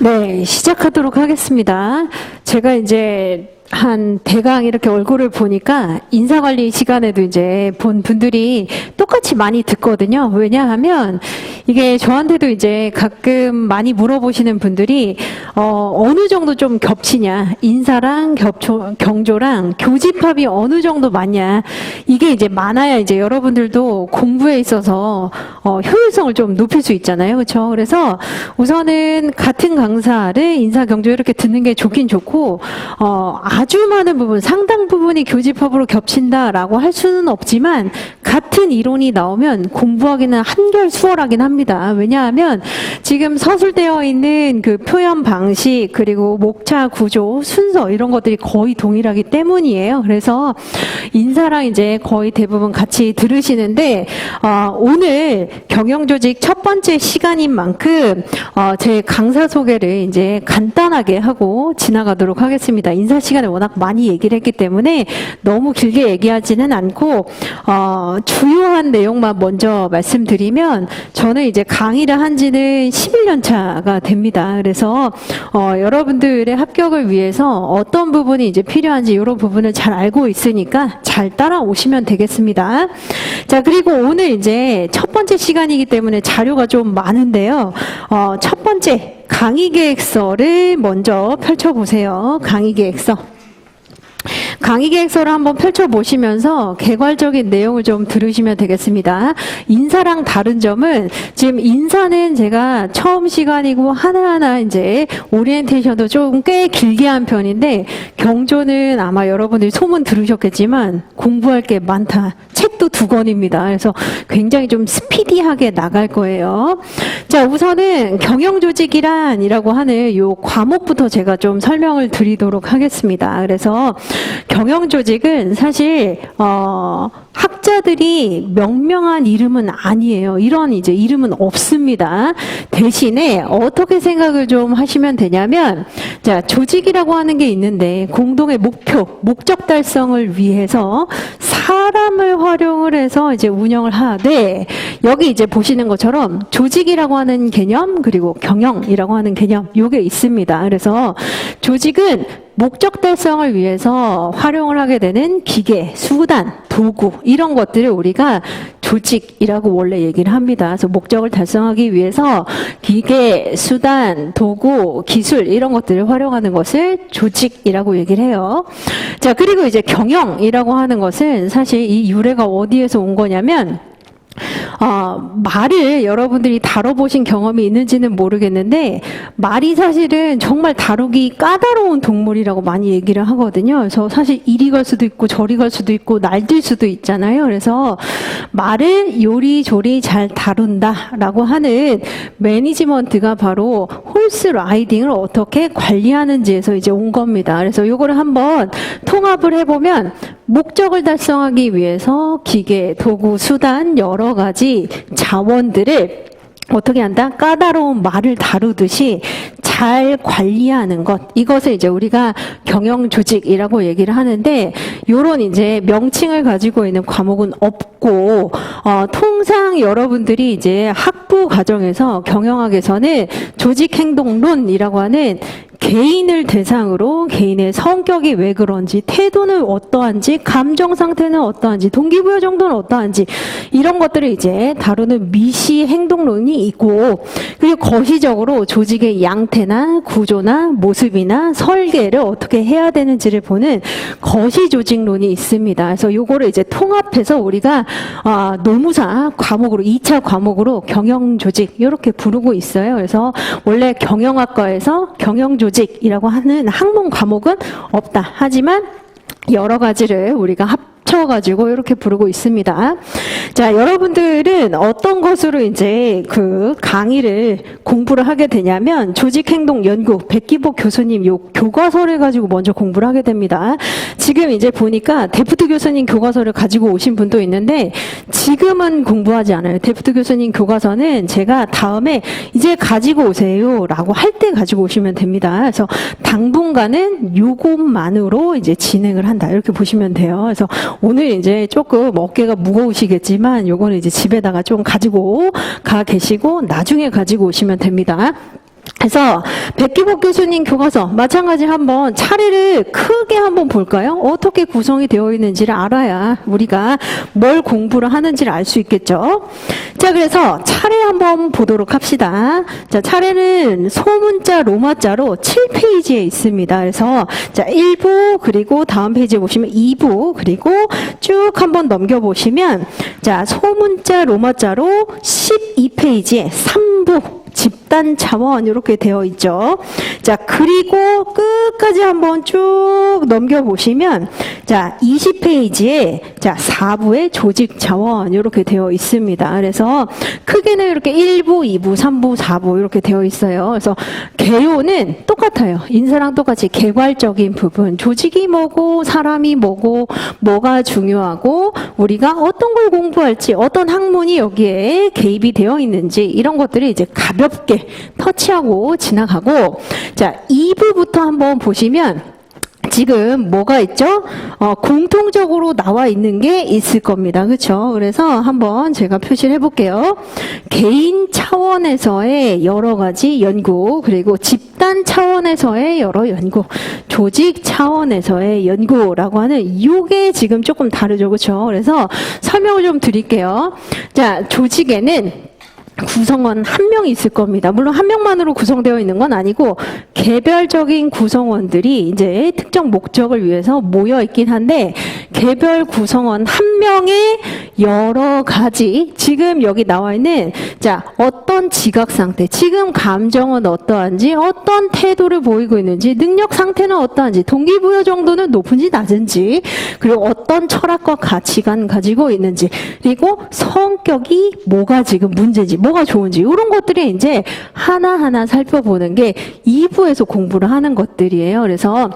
네, 시작하도록 하겠습니다. 제가 이제 한 대강 이렇게 얼굴을 보니까 인사관리 시간에도 이제 본 분들이 똑같이 많이 듣거든요. 왜냐하면 이게 저한테도 이제 가끔 많이 물어보시는 분들이 어느 정도 좀 겹치냐, 인사랑 경조랑 교집합이 어느 정도 맞냐, 이게 이제 많아야 이제 여러분들도 공부에 있어서 효율성을 좀 높일 수 있잖아요, 그렇죠? 그래서 우선은 같은 강사를 인사 경조 이렇게 듣는 게 좋긴 좋고 아주 많은 부분, 상당 부분이 교집합으로 겹친다라고 할 수는 없지만 같은 이론이 나오면 공부하기는 한결 수월하긴 합니다. 왜냐하면 지금 서술되어 있는 그 표현 방식 그리고 목차 구조, 순서 이런 것들이 거의 동일하기 때문이에요. 그래서 인사랑 이제 거의 대부분 같이 들으시는데 오늘 경영조직 첫 번째 시간인 만큼 제 강사 소개를 이제 간단하게 하고 지나가도록 하겠습니다. 인사 시간에 워낙 많이 얘기를 했기 때문에 너무 길게 얘기하지는 않고 주요한 내용만 먼저 말씀드리면 저는 이제 강의를 한 지는 11년 차가 됩니다. 그래서 여러분들의 합격을 위해서 어떤 부분이 이제 필요한지 이런 부분을 잘 알고 있으니까 잘 따라오시면 되겠습니다. 자, 그리고 오늘 이제 첫 번째 시간이기 때문에 자료가 좀 많은데요. 첫 번째 강의 계획서를 먼저 펼쳐보세요. 강의 계획서. 강의 계획서를 한번 펼쳐보시면서 개괄적인 내용을 좀 들으시면 되겠습니다. 인사랑 다른 점은 지금 인사는 제가 처음 시간이고 하나하나 이제 오리엔테이션도 좀 꽤 길게 한 편인데 경조는 아마 여러분들이 소문 들으셨겠지만 공부할 게 많다. 책도 2권입니다. 그래서 굉장히 좀 스피디하게 나갈 거예요. 자, 우선은 경영조직이란이라고 하는 요 과목부터 제가 좀 설명을 드리도록 하겠습니다. 그래서 경영조직은 사실 학자들이 명명한 이름은 아니에요. 이런 이제 이름은 없습니다. 대신에 어떻게 생각을 좀 하시면 되냐면, 자, 조직이라고 하는 게 있는데 공동의 목표, 목적 달성을 위해서 사람을 활용을 해서 이제 운영을 하되, 여기 이제 보시는 것처럼 조직이라고 하는 개념 그리고 경영이라고 하는 개념 요게 있습니다. 그래서 조직은 목적 달성을 위해서 활용을 하게 되는 기계, 수단, 도구 이런 것들을 우리가 조직이라고 원래 얘기를 합니다. 그래서 목적을 달성하기 위해서 기계, 수단, 도구, 기술 이런 것들을 활용하는 것을 조직이라고 얘기를 해요. 자, 그리고 이제 경영이라고 하는 것은 사실 이 유래가 어디에서 온 거냐면 말을 여러분들이 다뤄보신 경험이 있는지는 모르겠는데 말이 사실은 정말 다루기 까다로운 동물이라고 많이 얘기를 하거든요. 그래서 사실 이리 갈 수도 있고 저리 갈 수도 있고 날뛸 수도 있잖아요. 그래서 말을 요리조리 잘 다룬다라고 하는 매니지먼트가 바로 홀스 라이딩을 어떻게 관리하는지에서 이제 온 겁니다. 그래서 요거를 한번 통합을 해보면 목적을 달성하기 위해서 기계, 도구, 수단 여러 가지 자원들을 어떻게 한다? 까다로운 말을 다루듯이 잘 관리하는 것. 이것을 이제 우리가 경영조직이라고 얘기를 하는데, 요런 이제 명칭을 가지고 있는 과목은 없고, 통상 여러분들이 이제 학부 과정에서 경영학에서는 조직행동론이라고 하는 개인을 대상으로 개인의 성격이 왜 그런지, 태도는 어떠한지, 감정 상태는 어떠한지, 동기부여 정도는 어떠한지 이런 것들을 이제 다루는 미시 행동론이 있고, 그리고 거시적으로 조직의 양태나 구조나 모습이나 설계를 어떻게 해야 되는지를 보는 거시 조직론이 있습니다. 그래서 요거를 이제 통합해서 우리가 노무사 과목으로 2차 과목으로 경영조직 이렇게 부르고 있어요. 그래서 원래 경영학과에서 경영조직이라고 하는 학문 과목은 없다. 하지만 여러 가지를 우리가 합쳐가지고 이렇게 부르고 있습니다. 자, 여러분들은 어떤 것으로 이제 그 강의를 공부를 하게 되냐면 조직행동연구 백기복 교수님 요 교과서를 가지고 먼저 공부를 하게 됩니다. 지금 이제 보니까 데프트 교수님 교과서를 가지고 오신 분도 있는데 지금은 공부하지 않아요. 데프트 교수님 교과서는 제가 다음에 이제 가지고 오세요 라고 할 때 가지고 오시면 됩니다. 그래서 당분간은 요것만으로 이제 진행을 한다 이렇게 보시면 돼요. 그래서 오늘 이제 조금 어깨가 무거우시겠지만 요거는 이제 집에다가 좀 가지고 가 계시고 나중에 가지고 오시면 됩니다. 그래서 백기복 교수님 교과서 마찬가지 한번 차례를 크게 한번 볼까요? 어떻게 구성이 되어 있는지를 알아야 우리가 뭘 공부를 하는지를 알 수 있겠죠. 자, 그래서 차례 한번 보도록 합시다. 자, 차례는 소문자 로마자로 7페이지에 있습니다. 그래서 자, 1부 그리고 다음 페이지에 보시면 2부 그리고 쭉 한번 넘겨보시면 자, 소문자 로마자로 12페이지에 3부 집단 차원 이렇게 되어 있죠. 자, 그리고 끝까지 한번 쭉 넘겨보시면 자, 20페이지에 자, 4부의 조직 차원 이렇게 되어 있습니다. 그래서 크게는 이렇게 1부, 2부, 3부, 4부 이렇게 되어 있어요. 그래서 개요는 똑같아요. 인사랑 똑같이 개괄적인 부분, 조직이 뭐고 사람이 뭐고 뭐가 중요하고 우리가 어떤 걸 공부할지 어떤 학문이 여기에 개입이 되어 있는지 이런 것들이 이제 가볍게 터치하고 지나가고 자 2부부터 한번 보시면 지금 뭐가 있죠? 공통적으로 나와 있는 게 있을 겁니다. 그렇죠? 그래서 한번 제가 표시를 해볼게요. 개인 차원에서의 여러 가지 연구, 그리고 집단 차원에서의 여러 연구, 조직 차원에서의 연구라고 하는 이게 지금 조금 다르죠. 그렇죠? 그래서 설명을 좀 드릴게요. 자, 조직에는 구성원 한 명이 있을 겁니다. 물론 한 명만으로 구성되어 있는 건 아니고 개별적인 구성원들이 이제 특정 목적을 위해서 모여 있긴 한데 개별 구성원 한 명의 여러 가지 지금 여기 나와 있는 자 어떤 지각 상태, 지금 감정은 어떠한지, 어떤 태도를 보이고 있는지, 능력 상태는 어떠한지, 동기부여 정도는 높은지 낮은지, 그리고 어떤 철학과 가치관 가지고 있는지, 그리고 성격이 뭐가 지금 문제인지, 뭐가 좋은지 이런 것들이 이제 하나하나 살펴보는 게 2부에서 공부를 하는 것들이에요. 그래서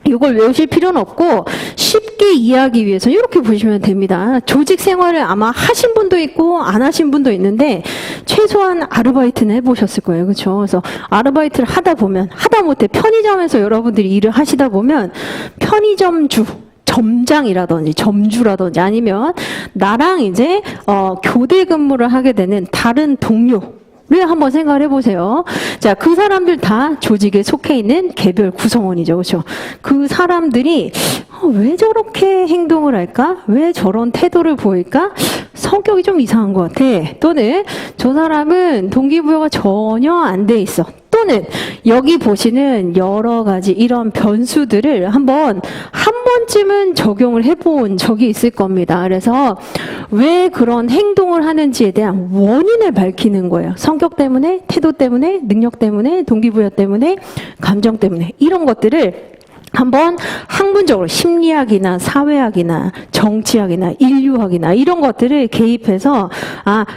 이걸 외우실 필요는 없고 쉽게 이해하기 위해서 이렇게 보시면 됩니다. 조직 생활을 아마 하신 분도 있고 안 하신 분도 있는데 최소한 아르바이트는 해보셨을 거예요. 그렇죠? 그래서 아르바이트를 하다 보면 하다못해 편의점에서 여러분들이 일을 하시다 보면 편의점주 점장이라든지 점주라든지 아니면 나랑 이제 교대 근무를 하게 되는 다른 동료를 한번 생각을 해보세요. 자, 그 사람들 다 조직에 속해 있는 개별 구성원이죠. 그렇죠? 그 사람들이 왜 저렇게 행동을 할까? 왜 저런 태도를 보일까? 성격이 좀 이상한 것 같아. 또는 저 사람은 동기부여가 전혀 안 돼 있어. 또는 여기 보시는 여러 가지 이런 변수들을 한 번쯤은 적용을 해본 적이 있을 겁니다. 그래서 왜 그런 행동을 하는지에 대한 원인을 밝히는 거예요. 성격 때문에, 태도 때문에, 능력 때문에, 동기부여 때문에, 감정 때문에 이런 것들을 한번 학문적으로 심리학이나 사회학이나 정치학이나 인류학이나 이런 것들을 개입해서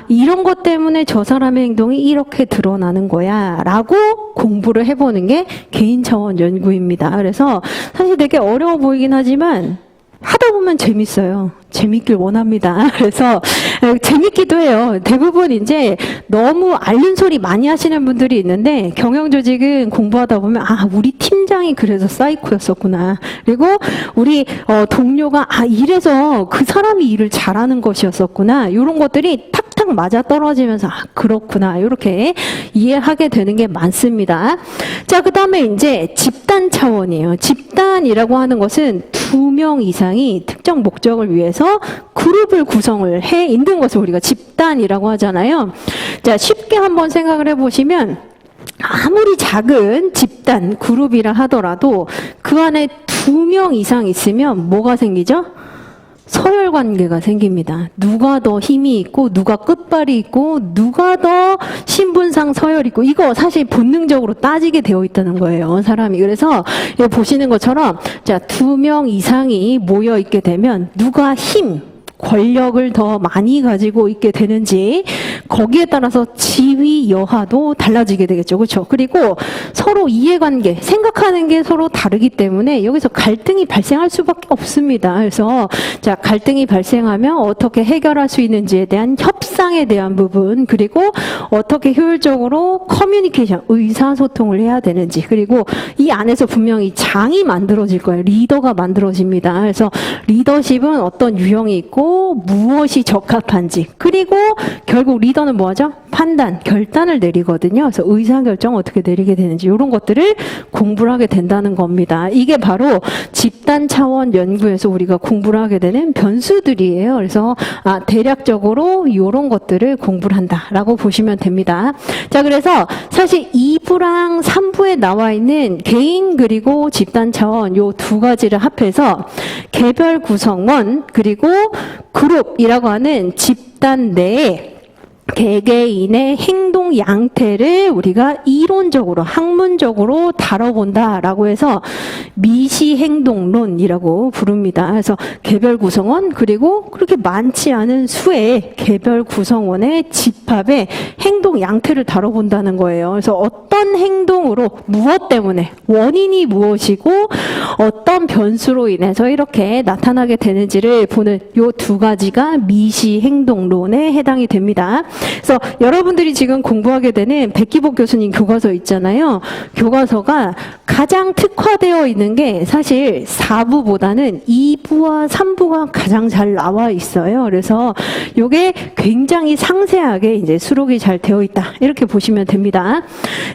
이런 것 때문에 저 사람의 행동이 이렇게 드러나는 거야 라고 공부를 해보는 게 개인 차원 연구입니다. 그래서 사실 되게 어려워 보이긴 하지만 하다 보면 재밌어요. 재밌길 원합니다. 그래서 재밌기도 해요. 대부분 이제 너무 앓는 소리 많이 하시는 분들이 있는데 경영조직은 공부하다 보면 우리 팀장이 그래서 사이코였었구나. 그리고 우리 동료가 이래서 그 사람이 일을 잘하는 것이었었구나. 이런 것들이 탁탁 맞아 떨어지면서 그렇구나. 이렇게 이해하게 되는 게 많습니다. 자, 그 다음에 이제 집단 차원이에요. 집단이라고 하는 것은 2명 이상이 특정 목적을 위해서 그룹을 구성을 해 있는 것을 우리가 집단이라고 하잖아요. 자, 쉽게 한번 생각을 해보시면 아무리 작은 집단, 그룹이라 하더라도 그 안에 2명 이상 있으면 뭐가 생기죠? 서열 관계가 생깁니다. 누가 더 힘이 있고 누가 끝발이 있고 누가 더 신분상 서열이 있고 이거 사실 본능적으로 따지게 되어 있다는 거예요. 사람이. 그래서 보시는 것처럼 자 2명 이상이 모여 있게 되면 누가 권력을 더 많이 가지고 있게 되는지 거기에 따라서 지위 여하도 달라지게 되겠죠. 그렇죠? 그리고 서로 이해관계, 생각하는 게 서로 다르기 때문에 여기서 갈등이 발생할 수밖에 없습니다. 그래서 자 갈등이 발생하면 어떻게 해결할 수 있는지에 대한 협상에 대한 부분, 그리고 어떻게 효율적으로 커뮤니케이션, 의사소통을 해야 되는지, 그리고 이 안에서 분명히 장이 만들어질 거예요. 리더가 만들어집니다. 그래서 리더십은 어떤 유형이 있고 무엇이 적합한지, 그리고 결국 리더는 뭐하죠? 판단, 결단을 내리거든요. 그래서 의사결정 어떻게 내리게 되는지 이런 것들을 공부를 하게 된다는 겁니다. 이게 바로 집단 차원 연구에서 우리가 공부를 하게 되는 변수들이에요. 그래서 대략적으로 이런 것들을 공부를 한다라고 보시면 됩니다. 자, 그래서 사실 2부랑 3부에 나와 있는 개인 그리고 집단 차원 요 두 가지를 합해서 개별 구성원 그리고 그룹이라고 하는 집단 내에 개개인의 행동 양태를 우리가 이론적으로 학문적으로 다뤄본다라고 해서 미시행동론이라고 부릅니다. 그래서 개별 구성원 그리고 그렇게 많지 않은 수의 개별 구성원의 집합의 행동 양태를 다뤄본다는 거예요. 그래서 어떤 행동으로 무엇 때문에 원인이 무엇이고 어떤 변수로 인해서 이렇게 나타나게 되는지를 보는 요 두 가지가 미시행동론에 해당이 됩니다. 그래서 여러분들이 지금 공부하게 되는 백기복 교수님 교과서 있잖아요. 교과서가 가장 특화되어 있는 게 사실 4부보다는 2부와 3부가 가장 잘 나와 있어요. 그래서 이게 굉장히 상세하게 이제 수록이 잘 되어 있다. 이렇게 보시면 됩니다.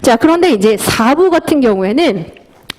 자, 그런데 이제 4부 같은 경우에는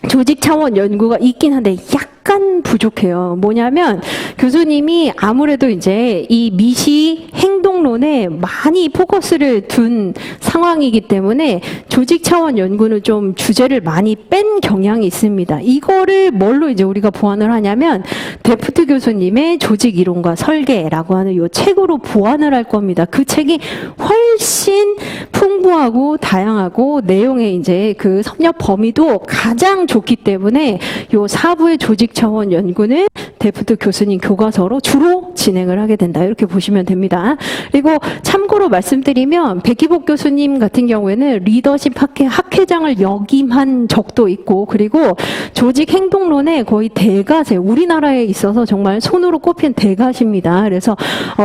조직 차원 연구가 있긴 한데 약간 부족해요. 뭐냐면 교수님이 아무래도 이제 이 미시 행동론에 많이 포커스를 둔 상황이기 때문에 조직 차원 연구는 좀 주제를 많이 뺀 경향이 있습니다. 이거를 뭘로 이제 우리가 보완을 하냐면 데프트 교수님의 조직 이론과 설계라고 하는 이 책으로 보완을 할 겁니다. 그 책이 훨씬 풍부하고 다양하고 내용의 이제 그 섭렵 범위도 가장 좋기 때문에 요 4부의 조직 차원 연구는 데프트 교수님 교과서로 주로 진행을 하게 된다. 이렇게 보시면 됩니다. 그리고 참고로 말씀드리면 백기복 교수님 같은 경우에는 리더십 학회장을 역임한 적도 있고 그리고 조직 행동론의 거의 대가세, 우리나라에 있어서 정말 손으로 꼽힌 대가십니다. 그래서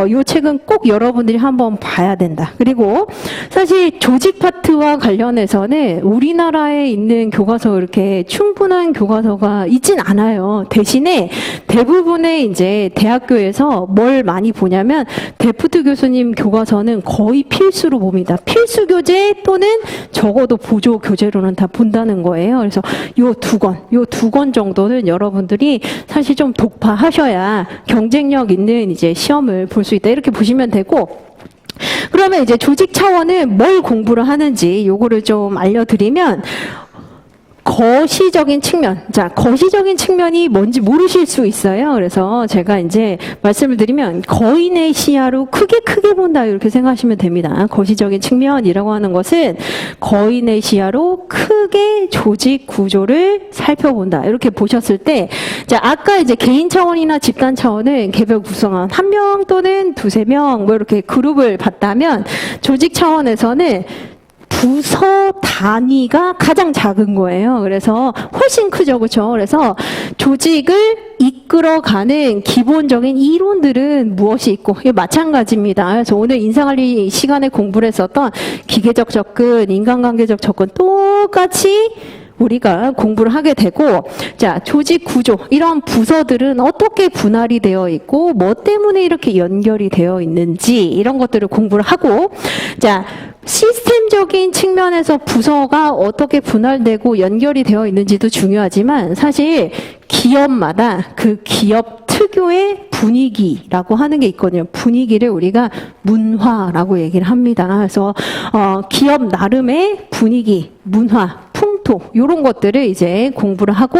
이 책은 꼭 여러분들이 한번 봐야 된다. 그리고 사실 조직 파트와 관련해서는 우리나라에 있는 교과서 이렇게 충분한 교과서가 있진 않아요. 대신에 대부분의 이제 대학교에서 뭘 많이 보냐면 데프트 교수님 교과서는 거의 필수로 봅니다. 필수 교재 또는 적어도 보조 교재로는 다 본다는 거예요. 그래서 요 두 권 정도는 여러분들이 사실 좀 독파하셔야 경쟁력 있는 이제 시험을 볼 수 있다. 이렇게 보시면 되고, 그러면 이제 조직 차원은 뭘 공부를 하는지 요거를 좀 알려드리면, 거시적인 측면. 자, 거시적인 측면이 뭔지 모르실 수 있어요. 그래서 제가 이제 말씀을 드리면 거인의 시야로 크게 본다 이렇게 생각하시면 됩니다. 거시적인 측면이라고 하는 것은 거인의 시야로 크게 조직 구조를 살펴본다. 이렇게 보셨을 때, 자, 아까 이제 개인 차원이나 집단 차원은 개별 구성원 1명 또는 2~3명 뭐 이렇게 그룹을 봤다면 조직 차원에서는 부서 단위가 가장 작은 거예요. 그래서 훨씬 크죠, 그렇죠? 그래서 조직을 이끌어가는 기본적인 이론들은 무엇이 있고, 이게 마찬가지입니다. 그래서 오늘 인사관리 시간에 공부를 했었던 기계적 접근, 인간관계적 접근 똑같이 우리가 공부를 하게 되고, 자, 조직 구조, 이런 부서들은 어떻게 분할이 되어 있고 뭐 때문에 이렇게 연결이 되어 있는지 이런 것들을 공부를 하고, 자, 시스템적인 측면에서 부서가 어떻게 분할되고 연결이 되어 있는지도 중요하지만 사실 기업마다 그 기업 특유의 분위기라고 하는 게 있거든요. 분위기를 우리가 문화라고 얘기를 합니다. 그래서 기업 나름의 분위기, 문화, 풍토 이런 것들을 이제 공부를 하고,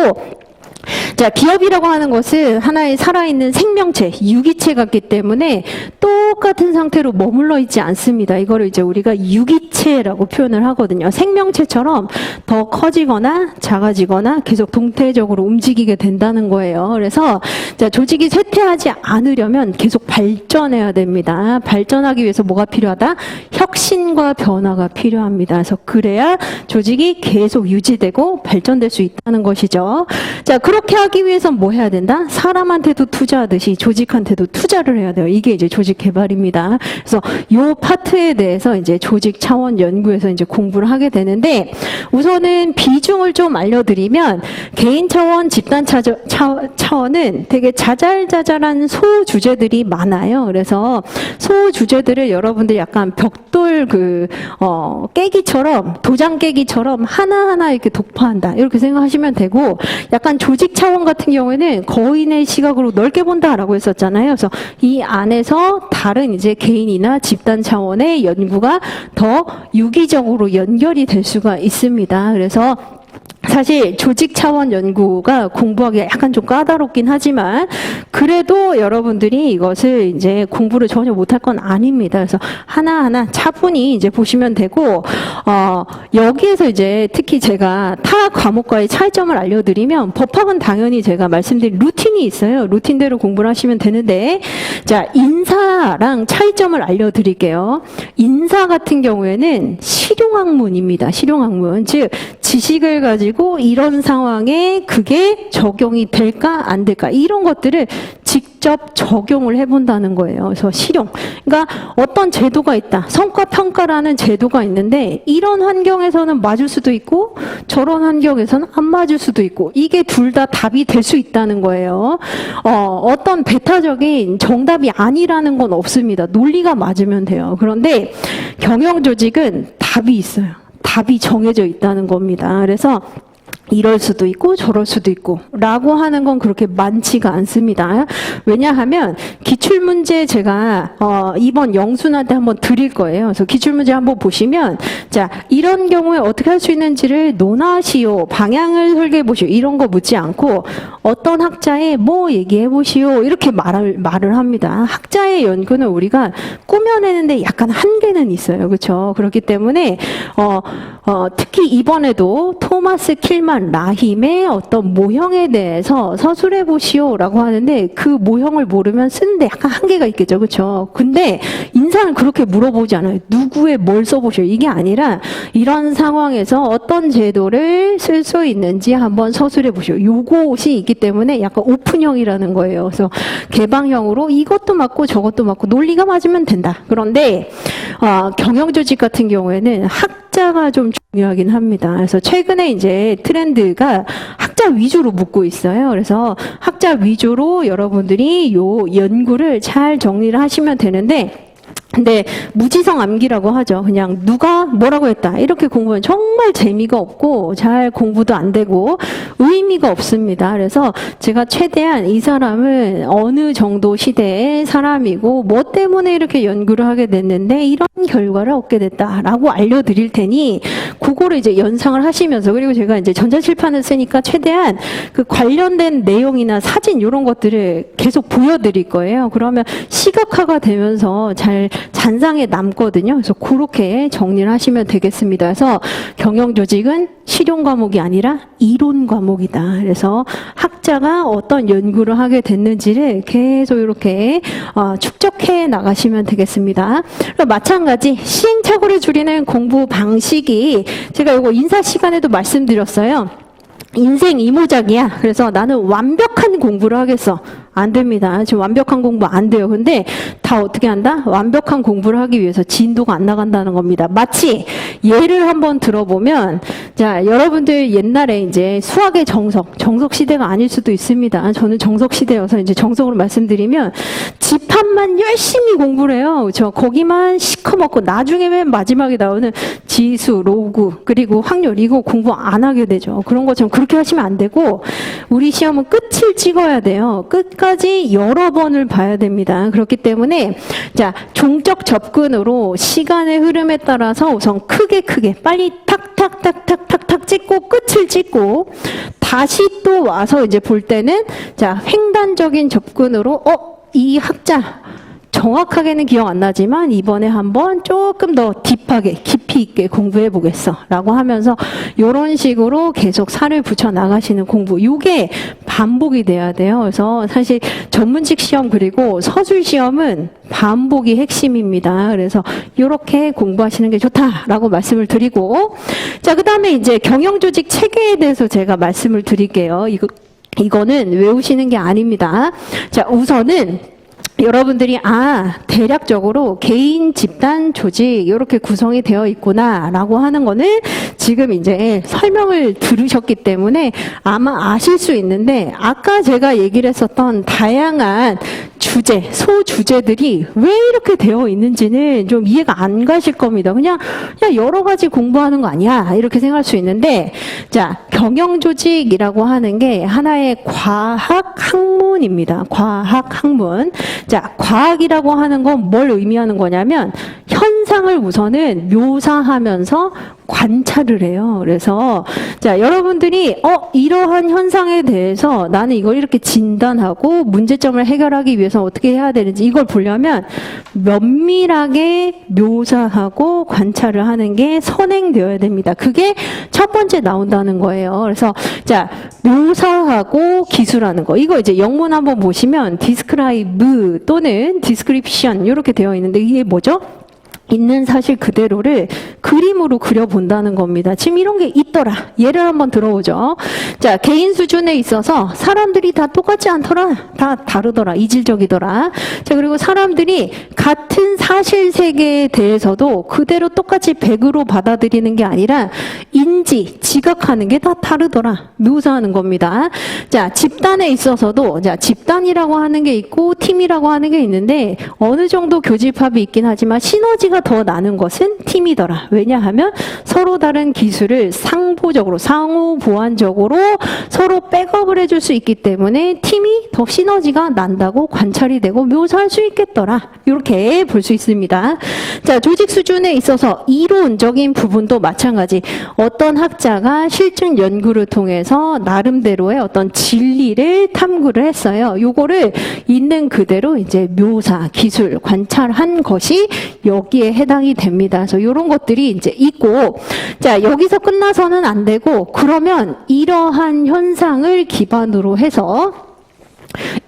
자, 기업이라고 하는 것은 하나의 살아있는 생명체, 유기체 같기 때문에 똑같은 상태로 머물러 있지 않습니다. 이거를 이제 우리가 유기체라고 표현을 하거든요. 생명체처럼 더 커지거나 작아지거나 계속 동태적으로 움직이게 된다는 거예요. 그래서 자, 조직이 쇠퇴하지 않으려면 계속 발전해야 됩니다. 발전하기 위해서 뭐가 필요하다? 혁신과 변화가 필요합니다. 그래서 그래야 조직이 계속 유지되고 발전될 수 있다는 것이죠. 자, 그렇게 하기 위해선 뭐 해야 된다? 사람한테도 투자하듯이 조직한테도 투자를 해야 돼요. 이게 이제 조직 개발 개발입니다. 그래서 요 파트에 대해서 이제 조직 차원 연구에서 이제 공부를 하게 되는데, 우선은 비중을 좀 알려드리면 개인 차원, 집단 차원은 되게 자잘자잘한 소주제들이 많아요. 그래서 소주제들을 여러분들 약간 벽돌 깨기처럼, 도장 깨기처럼 하나하나 이렇게 독파한다, 이렇게 생각하시면 되고, 약간 조직 차원 같은 경우에는 거인의 시각으로 넓게 본다라고 했었잖아요. 그래서 이 안에서 다른 이제 개인이나 집단 차원의 연구가 더 유기적으로 연결이 될 수가 있습니다. 그래서 사실 조직 차원 연구가 공부하기가 약간 좀 까다롭긴 하지만, 그래도 여러분들이 이것을 이제 공부를 전혀 못할 건 아닙니다. 그래서 하나하나 차분히 이제 보시면 되고, 여기에서 이제 특히 제가 타 과목과의 차이점을 알려드리면, 법학은 당연히 제가 말씀드린 루틴이 있어요. 루틴대로 공부를 하시면 되는데, 자, 인사랑 차이점을 알려드릴게요. 인사 같은 경우에는 실용학문입니다. 실용학문. 즉, 지식을 가지고 이런 상황에 그게 적용이 될까 안 될까, 이런 것들을 직접 적용을 해본다는 거예요. 그래서 실용. 그러니까 어떤 제도가 있다. 성과 평가라는 제도가 있는데, 이런 환경에서는 맞을 수도 있고 저런 환경에서는 안 맞을 수도 있고, 이게 둘 다 답이 될 수 있다는 거예요. 어떤 배타적인 정답이 아니라는 건 없습니다. 논리가 맞으면 돼요. 그런데 경영조직은 답이 있어요. 답이 정해져 있다는 겁니다. 그래서 이럴 수도 있고 저럴 수도 있고 라고 하는 건 그렇게 많지가 않습니다. 왜냐하면 기출문제 제가 이번 영순한테 한번 드릴 거예요. 그래서 기출문제 한번 보시면, 자, 이런 경우에 어떻게 할 수 있는지를 논하시오, 방향을 설계해 보시오, 이런 거 묻지 않고 어떤 학자의 뭐 얘기해 보시오, 이렇게 말을 합니다. 학자의 연구는 우리가 꾸며내는데 약간 한계는 있어요. 그렇죠? 그렇기 때문에 특히 이번에도 토마스 킬만 라힘의 어떤 모형에 대해서 서술해 보시오라고 하는데, 그 모형을 모르면 쓰는데 약간 한계가 있겠죠. 그렇죠? 근데 인사는 그렇게 물어보지 않아요. 누구의 뭘 써보시오, 이게 아니라 이런 상황에서 어떤 제도를 쓸 수 있는지 한번 서술해 보시오, 요것이 있기 때문에 약간 오픈형이라는 거예요. 그래서 개방형으로 이것도 맞고 저것도 맞고 논리가 맞으면 된다. 그런데 경영조직 같은 경우에는 학자가 좀 중요하긴 합니다. 그래서 최근에 이제 트렌드가 학자 위주로 묻고 있어요. 그래서 학자 위주로 여러분들이 요 연구를 잘 정리를 하시면 되는데, 근데 무지성 암기라고 하죠. 그냥 누가 뭐라고 했다, 이렇게 공부하면 정말 재미가 없고 잘 공부도 안 되고 의미가 없습니다. 그래서 제가 최대한 이 사람은 어느 정도 시대의 사람이고 뭐 때문에 이렇게 연구를 하게 됐는데 이런 결과를 얻게 됐다라고 알려드릴 테니, 그거를 이제 연상을 하시면서, 그리고 제가 이제 전자칠판을 쓰니까 최대한 그 관련된 내용이나 사진 이런 것들을 계속 보여드릴 거예요. 그러면 시각화가 되면서 잘 잔상에 남거든요. 그래서 그렇게 정리를 하시면 되겠습니다. 그래서 경영조직은 실용 과목이 아니라 이론 과목이다. 그래서 학자가 어떤 연구를 하게 됐는지를 계속 이렇게 축적해 나가시면 되겠습니다. 마찬가지 시행착오를 줄이는 공부 방식이, 제가 이거 인사 시간에도 말씀드렸어요. 인생 이모작이야. 그래서 나는 완벽한 공부를 하겠어. 안 됩니다. 지금 완벽한 공부 안 돼요. 근데 다 어떻게 한다? 완벽한 공부를 하기 위해서 진도가 안 나간다는 겁니다. 마치 예를 한번 들어보면, 자, 여러분들 옛날에 이제 수학의 정석 시대가 아닐 수도 있습니다. 저는 정석 시대여서 이제 정석으로 말씀드리면 집합만 열심히 공부를 해요. 그렇죠? 거기만 시커멓고 나중에 맨 마지막에 나오는 지수, 로그, 그리고 확률, 이거 공부 안 하게 되죠. 그런 것처럼 그렇게 하시면 안 되고, 우리 시험은 끝을 찍어야 돼요. 끝까지 여러 번을 봐야 됩니다. 그렇기 때문에, 자, 종적 접근으로 시간의 흐름에 따라서 우선 크게 빨리 탁탁탁탁탁탁 찍고 끝을 찍고, 다시 또 와서 이제 볼 때는, 자, 횡단적인 접근으로 이 학자 정확하게는 기억 안 나지만 이번에 한번 조금 더 딥하게 깊이 있게 공부해 보겠어 라고 하면서 이런 식으로 계속 살을 붙여 나가시는 공부, 이게 반복이 돼야 돼요. 그래서 사실 전문직 시험 그리고 서술 시험은 반복이 핵심입니다. 그래서 이렇게 공부하시는 게 좋다라고 말씀을 드리고, 자, 그 다음에 이제 경영조직 체계에 대해서 제가 말씀을 드릴게요. 이거는 외우시는 게 아닙니다. 자, 우선은 여러분들이 대략적으로 개인, 집단, 조직 이렇게 구성이 되어 있구나라고 하는 거는 지금 이제 설명을 들으셨기 때문에 아마 아실 수 있는데, 아까 제가 얘기를 했었던 다양한 주제, 소주제들이 왜 이렇게 되어 있는지는 좀 이해가 안 가실 겁니다. 그냥 여러 가지 공부하는 거 아니야 이렇게 생각할 수 있는데, 자, 경영조직이라고 하는 게 하나의 과학 학문입니다. 과학 학문. 자, 과학이라고 하는 건 뭘 의미하는 거냐면 현상을 우선은 묘사하면서 관찰을 해요. 그래서 자, 여러분들이 이러한 현상에 대해서 나는 이걸 이렇게 진단하고 문제점을 해결하기 위해서 어떻게 해야 되는지 이걸 보려면 면밀하게 묘사하고 관찰을 하는 게 선행되어야 됩니다. 그게 첫 번째 나온다는 거예요. 그래서 자, 묘사하고 기술하는 거. 이거 이제 영문 한번 보시면 describe 또는 description 이렇게 되어 있는데 이게 뭐죠? 있는 사실 그대로를 그림으로 그려본다는 겁니다. 지금 이런 게 있더라. 예를 한번 들어보죠. 자, 개인 수준에 있어서 사람들이 다 똑같지 않더라. 다 다르더라. 이질적이더라. 자, 그리고 사람들이 같은 사실 세계에 대해서도 그대로 똑같이 100으로 받아들이는 게 아니라 인지, 지각하는 게 다 다르더라. 묘사하는 겁니다. 자, 집단에 있어서도 자, 집단이라고 하는 게 있고 팀이라고 하는 게 있는데 어느 정도 교집합이 있긴 하지만 시너지가 더 나는 것은 팀이더라. 왜냐하면 서로 다른 기술을 상보적으로 상호 보완적으로 서로 백업을 해줄 수 있기 때문에 팀이 더 시너지가 난다고 관찰이 되고 묘사할 수 있겠더라. 이렇게 볼 수 있습니다. 자, 조직 수준에 있어서 이론적인 부분도 마찬가지. 어떤 학자가 실증 연구를 통해서 나름대로의 어떤 진리를 탐구를 했어요. 요거를 있는 그대로 이제 묘사, 기술, 관찰한 것이 여기에 해당이 됩니다. 그래서 이런 것들이 이제 있고, 자, 여기서 끝나서는 안 되고, 그러면 이러한 현상을 기반으로 해서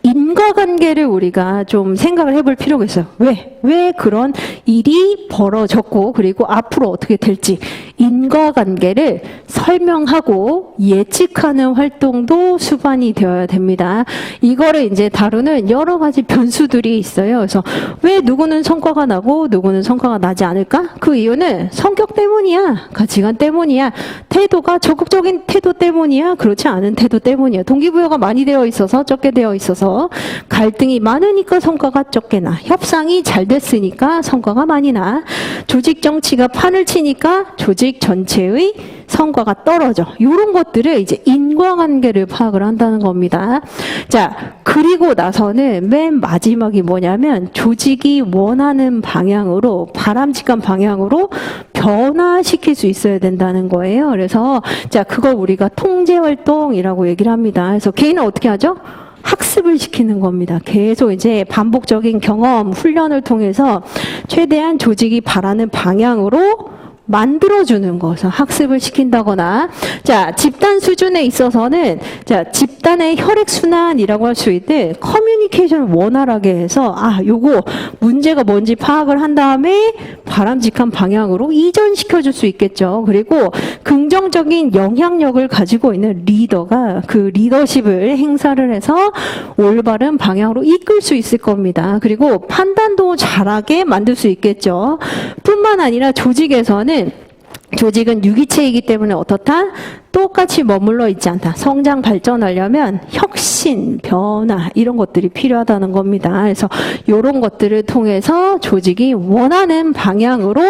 인과관계를 우리가 좀 생각을 해볼 필요가 있어요. 왜 그런 일이 벌어졌고 그리고 앞으로 어떻게 될지 인과관계를 설명하고 예측하는 활동도 수반이 되어야 됩니다. 이거를 이제 다루는 여러 가지 변수들이 있어요. 그래서 왜 누구는 성과가 나고 누구는 성과가 나지 않을까? 그 이유는 성격 때문이야. 가치관 때문이야. 태도가 적극적인 태도 때문이야. 그렇지 않은 태도 때문이야. 동기부여가 많이 되어 있어서 적게 되어 있어서 갈등이 많으니까 성과가 적게 나. 협상이 잘 됐으니까 성과가 많이 나. 조직 정치가 판을 치니까 조직 전체의 성과가 떨어져. 이런 것들을 이제 인과관계를 파악을 한다는 겁니다. 자, 그리고 나서는 맨 마지막이 뭐냐면 조직이 원하는 방향으로, 바람직한 방향으로 변화시킬 수 있어야 된다는 거예요. 그래서 자, 그걸 우리가 통제활동이라고 얘기를 합니다. 그래서 개인은 어떻게 하죠? 학습을 시키는 겁니다. 계속 이제 반복적인 경험, 훈련을 통해서 최대한 조직이 바라는 방향으로 만들어주는 것을 학습을 시킨다거나, 자, 집단 수준에 있어서는, 자, 집단의 혈액순환이라고 할 수 있는 커뮤니케이션을 원활하게 해서, 요거 문제가 뭔지 파악을 한 다음에 바람직한 방향으로 이전시켜줄 수 있겠죠. 그리고 긍정적인 영향력을 가지고 있는 리더가 그 리더십을 행사를 해서 올바른 방향으로 이끌 수 있을 겁니다. 그리고 판단도 잘하게 만들 수 있겠죠. 뿐만 아니라 조직은 유기체이기 때문에 어떻다? 똑같이 머물러 있지 않다. 성장 발전하려면 혁신, 변화 이런 것들이 필요하다는 겁니다. 그래서 이런 것들을 통해서 조직이 원하는 방향으로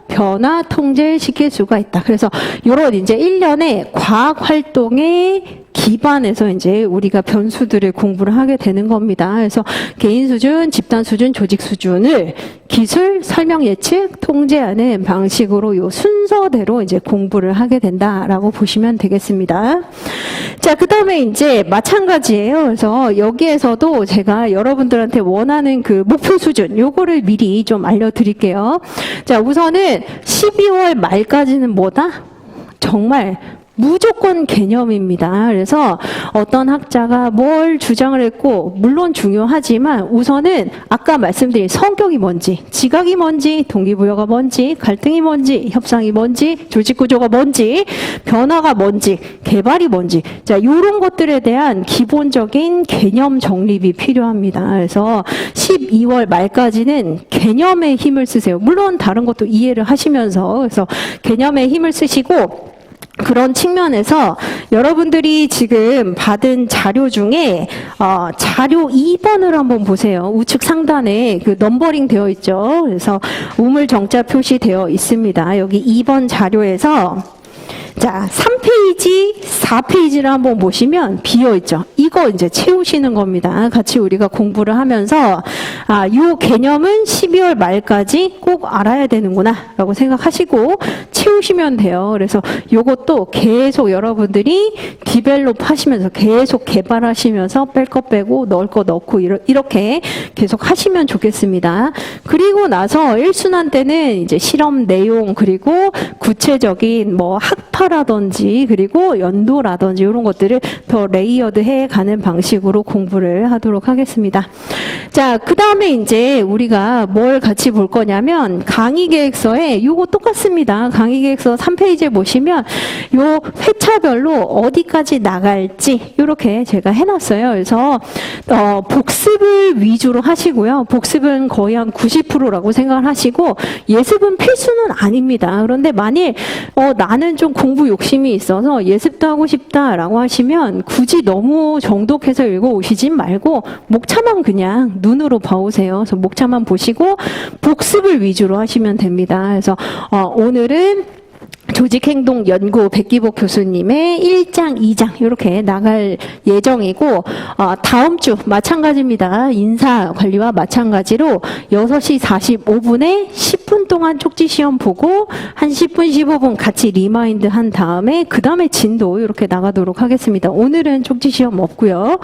변화 통제시킬 수가 있다. 그래서 이런 이제 일련의 과학 활동의 기반에서 이제 우리가 변수들을 공부를 하게 되는 겁니다. 그래서 개인 수준, 집단 수준, 조직 수준을 기술, 설명, 예측, 통제하는 방식으로 요 순서대로 이제 공부를 하게 된다라고 보시면 되겠습니다. 자, 그 다음에 이제 마찬가지예요. 그래서 여기에서도 제가 여러분들한테 원하는 그 목표 수준, 요거를 미리 좀 알려드릴게요. 자, 우선은 12월 말까지는 뭐다? 정말 무조건 개념입니다. 그래서 어떤 학자가 뭘 주장을 했고 물론 중요하지만 우선은 아까 말씀드린 성격이 뭔지, 지각이 뭔지, 동기부여가 뭔지, 갈등이 뭔지, 협상이 뭔지, 조직구조가 뭔지, 변화가 뭔지, 개발이 뭔지, 자, 이런 것들에 대한 기본적인 개념 정립이 필요합니다. 그래서 12월 말까지는 개념에 힘을 쓰세요. 물론 다른 것도 이해를 하시면서, 그래서 개념에 힘을 쓰시고, 그런 측면에서 여러분들이 지금 받은 자료 중에 자료 2번을 한번 보세요. 우측 상단에 그 넘버링 되어 있죠. 그래서 우물 정자 표시되어 있습니다. 여기 2번 자료에서 자, 3페이지, 4페이지를 한번 보시면 비어있죠. 이거 이제 채우시는 겁니다. 같이 우리가 공부를 하면서, 요 개념은 12월 말까지 꼭 알아야 되는구나, 라고 생각하시고 채우시면 돼요. 그래서 요것도 계속 여러분들이 디벨롭 하시면서 계속 개발하시면서 뺄 거 빼고 넣을 거 넣고 이렇게 계속 하시면 좋겠습니다. 그리고 나서 1순환 때는 이제 실험 내용 그리고 구체적인 뭐 학파라든지 그리고 연도라든지 이런 것들을 더 레이어드 해가는 방식으로 공부를 하도록 하겠습니다. 자, 그 다음에 이제 우리가 뭘 같이 볼 거냐면 강의 계획서에 요거 똑같습니다. 강의 계획서 3페이지에 보시면 요 회차별로 어디까지 나갈지 이렇게 제가 해놨어요. 그래서 복습을 위주로 하시고요. 복습은 거의 한 90%라고 생각을 하시고 예습은 필수는 아닙니다. 그런데 만일 나는 좀 공부 욕심이 있어서 예습도 하고 싶다라고 하시면 굳이 너무 정독해서 읽어오시지 말고 목차만 그냥 눈으로 봐오세요. 그래서 목차만 보시고 복습을 위주로 하시면 됩니다. 그래서 오늘은 조직행동연구 백기복 교수님의 1장, 2장 이렇게 나갈 예정이고 다음 주 마찬가지입니다. 인사관리와 마찬가지로 6시 45분에 10분 동안 쪽지시험 보고 한 10분, 15분 같이 리마인드 한 다음에 그 다음에 진도 이렇게 나가도록 하겠습니다. 오늘은 쪽지시험 없고요.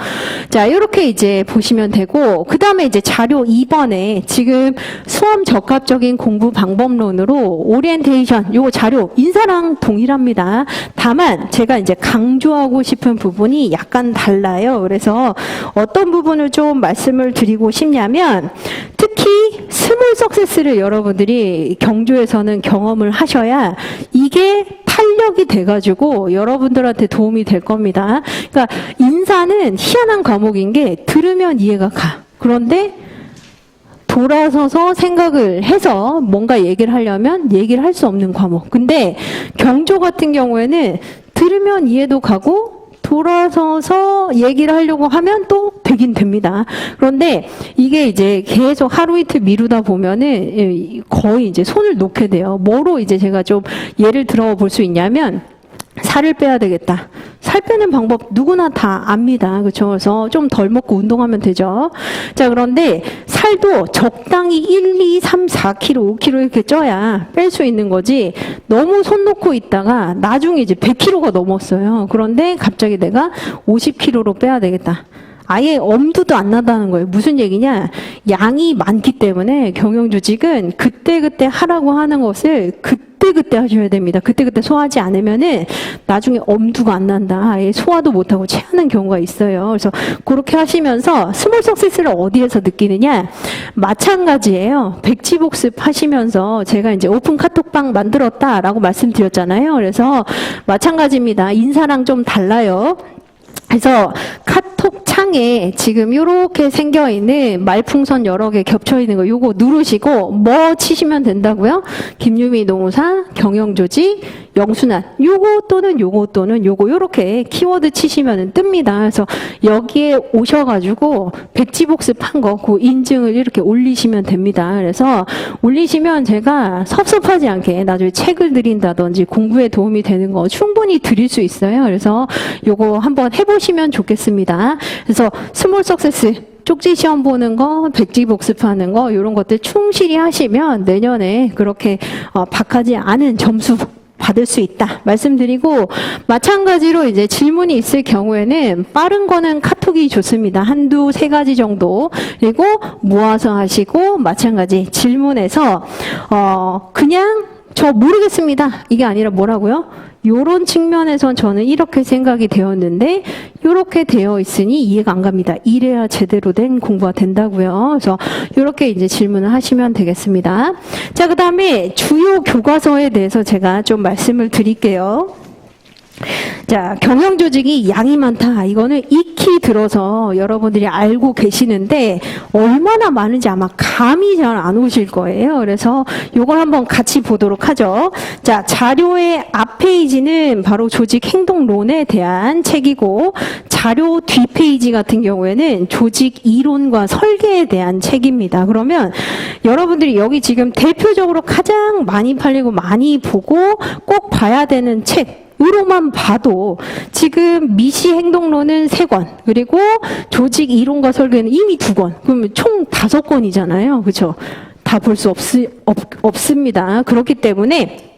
자, 이렇게 이제 보시면 되고 그 다음에 이제 자료 2번에 지금 수험 적합적인 공부 방법론으로 오리엔테이션 요 자료 인사랑 동일합니다. 다만 제가 이제 강조하고 싶은 부분이 약간 달라요. 그래서 어떤 부분을 좀 말씀을 드리고 싶냐면 특히 스몰 석세스를 여러분들이 경조에서는 경험을 하셔야 이게 탄력이 돼가지고 여러분들한테 도움이 될 겁니다. 그러니까 인사는 희한한 과목인 게 들으면 이해가 가. 그런데 돌아서서 생각을 해서 뭔가 얘기를 하려면 얘기를 할 수 없는 과목. 근데 경조 같은 경우에는 들으면 이해도 가고 돌아서서 얘기를 하려고 하면 또 되긴 됩니다. 그런데 이게 이제 계속 하루 이틀 미루다 보면은 거의 이제 손을 놓게 돼요. 뭐로 이제 제가 좀 예를 들어 볼 수 있냐면 살을 빼야 되겠다. 살 빼는 방법 누구나 다 압니다. 그렇죠? 그래서 좀 덜 먹고 운동하면 되죠. 자, 그런데 살도 적당히 1, 2, 3, 4kg, 5kg 이렇게 쪄야 뺄 수 있는 거지 너무 손 놓고 있다가 나중에 이제 100kg가 넘었어요. 그런데 갑자기 내가 50kg로 빼야 되겠다. 아예 엄두도 안 나다는 거예요. 무슨 얘기냐? 양이 많기 때문에 경영조직은 그때그때 하라고 하는 것을 그때그때 하셔야 됩니다. 그때그때 소화하지 않으면은 나중에 엄두가 안 난다. 아예 소화도 못하고 체하는 경우가 있어요. 그래서 그렇게 하시면서 스몰 석세스를 어디에서 느끼느냐? 마찬가지예요. 백지복습 하시면서 제가 이제 오픈 카톡방 만들었다라고 말씀드렸잖아요. 그래서 마찬가지입니다. 인사랑 좀 달라요. 그래서 카톡 창에 지금 이렇게 생겨 있는 말풍선 여러 개 겹쳐 있는 거 요거 누르시고 뭐 치시면 된다고요? 김유미 노무사, 경영조직, 영순환 요거 또는 요거 또는 요거 요렇게 키워드 치시면 뜹니다. 그래서 여기에 오셔가지고 백지복습한 거 그 인증을 이렇게 올리시면 됩니다. 그래서 올리시면 제가 섭섭하지 않게 나중에 책을 드린다든지 공부에 도움이 되는 거 충분히 드릴 수 있어요. 그래서 요거 한번 해보시면 좋겠습니다. 그래서 스몰 석세스 쪽지 시험 보는 거, 백지 복습하는 거 이런 것들 충실히 하시면 내년에 그렇게 박하지 않은 점수 받을 수 있다 말씀드리고 마찬가지로 이제 질문이 있을 경우에는 빠른 거는 카톡이 좋습니다. 한두 세 가지 정도 그리고 모아서 하시고 마찬가지 질문에서 그냥 저 모르겠습니다. 이게 아니라 뭐라고요? 요런 측면에선 저는 이렇게 생각이 되었는데 요렇게 되어 있으니 이해가 안 갑니다. 이래야 제대로 된 공부가 된다고요. 그래서 요렇게 이제 질문을 하시면 되겠습니다. 자, 그다음에 주요 교과서에 대해서 제가 좀 말씀을 드릴게요. 자, 경영조직이 양이 많다. 이거는 익히 들어서 여러분들이 알고 계시는데 얼마나 많은지 아마 감이 잘 안 오실 거예요. 그래서 요걸 한번 같이 보도록 하죠. 자, 자료의 앞 페이지는 바로 조직 행동론에 대한 책이고 자료 뒷 페이지 같은 경우에는 조직 이론과 설계에 대한 책입니다. 그러면 여러분들이 여기 지금 대표적으로 가장 많이 팔리고 많이 보고 꼭 봐야 되는 책 으로만 봐도 지금 미시 행동론은 3권, 그리고 조직 이론과 설계는 이미 2권, 그러면 총 5권이잖아요. 그렇죠? 다 볼 수 없습니다. 그렇기 때문에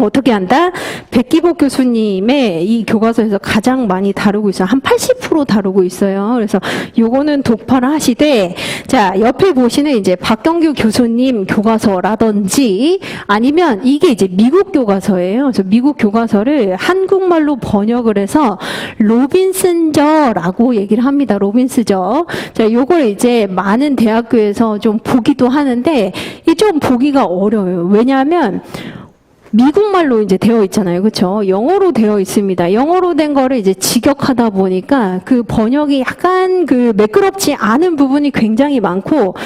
어떻게 한다? 백기복 교수님의 이 교과서에서 가장 많이 다루고 있어요. 한 80% 다루고 있어요. 그래서 요거는 독파를 하시되, 자, 옆에 보시는 이제 박경규 교수님 교과서라든지 아니면 이게 이제 미국 교과서예요. 그래서 미국 교과서를 한국말로 번역을 해서 로빈슨저라고 얘기를 합니다. 로빈스저. 자, 요걸 이제 많은 대학교에서 좀 보기도 하는데 이 좀 보기가 어려워요. 왜냐하면 미국말로 이제 되어 있잖아요. 그렇죠? 영어로 되어 있습니다. 영어로 된 거를 이제 직역하다 보니까 그 번역이 약간 그 매끄럽지 않은 부분이 굉장히 많고,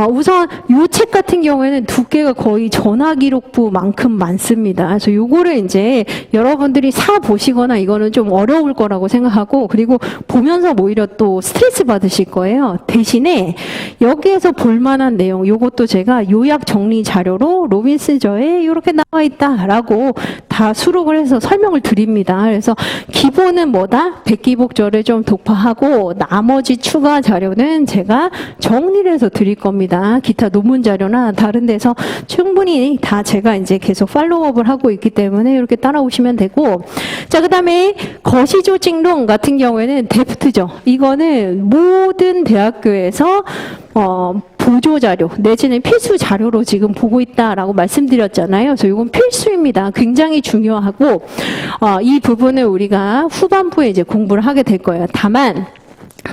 우선 요 책 같은 경우에는 두께가 거의 전화기록부만큼 많습니다. 그래서 요거를 이제 여러분들이 사 보시거나 이거는 좀 어려울 거라고 생각하고, 그리고 보면서 오히려 또 스트레스 받으실 거예요. 대신에 여기에서 볼만한 내용, 요것도 제가 요약 정리 자료로 로빈슨저에 이렇게 나와 있다 라고 다 수록을 해서 설명을 드립니다. 그래서 기본은 뭐다? 백기복절을 좀 독파하고 나머지 추가 자료는 제가 정리를 해서 드릴 겁니다. 기타 논문 자료나 다른 데서 충분히 다 제가 이제 계속 팔로우업을 하고 있기 때문에 이렇게 따라오시면 되고, 자, 그다음에 거시조직론 같은 경우에는 데프트죠. 이거는 모든 대학교에서 보조 자료 내지는 필수 자료로 지금 보고 있다라고 말씀드렸잖아요. 그래서 이건 필수입니다. 굉장히 중요하고 이 부분을 우리가 후반부에 이제 공부를 하게 될 거예요. 다만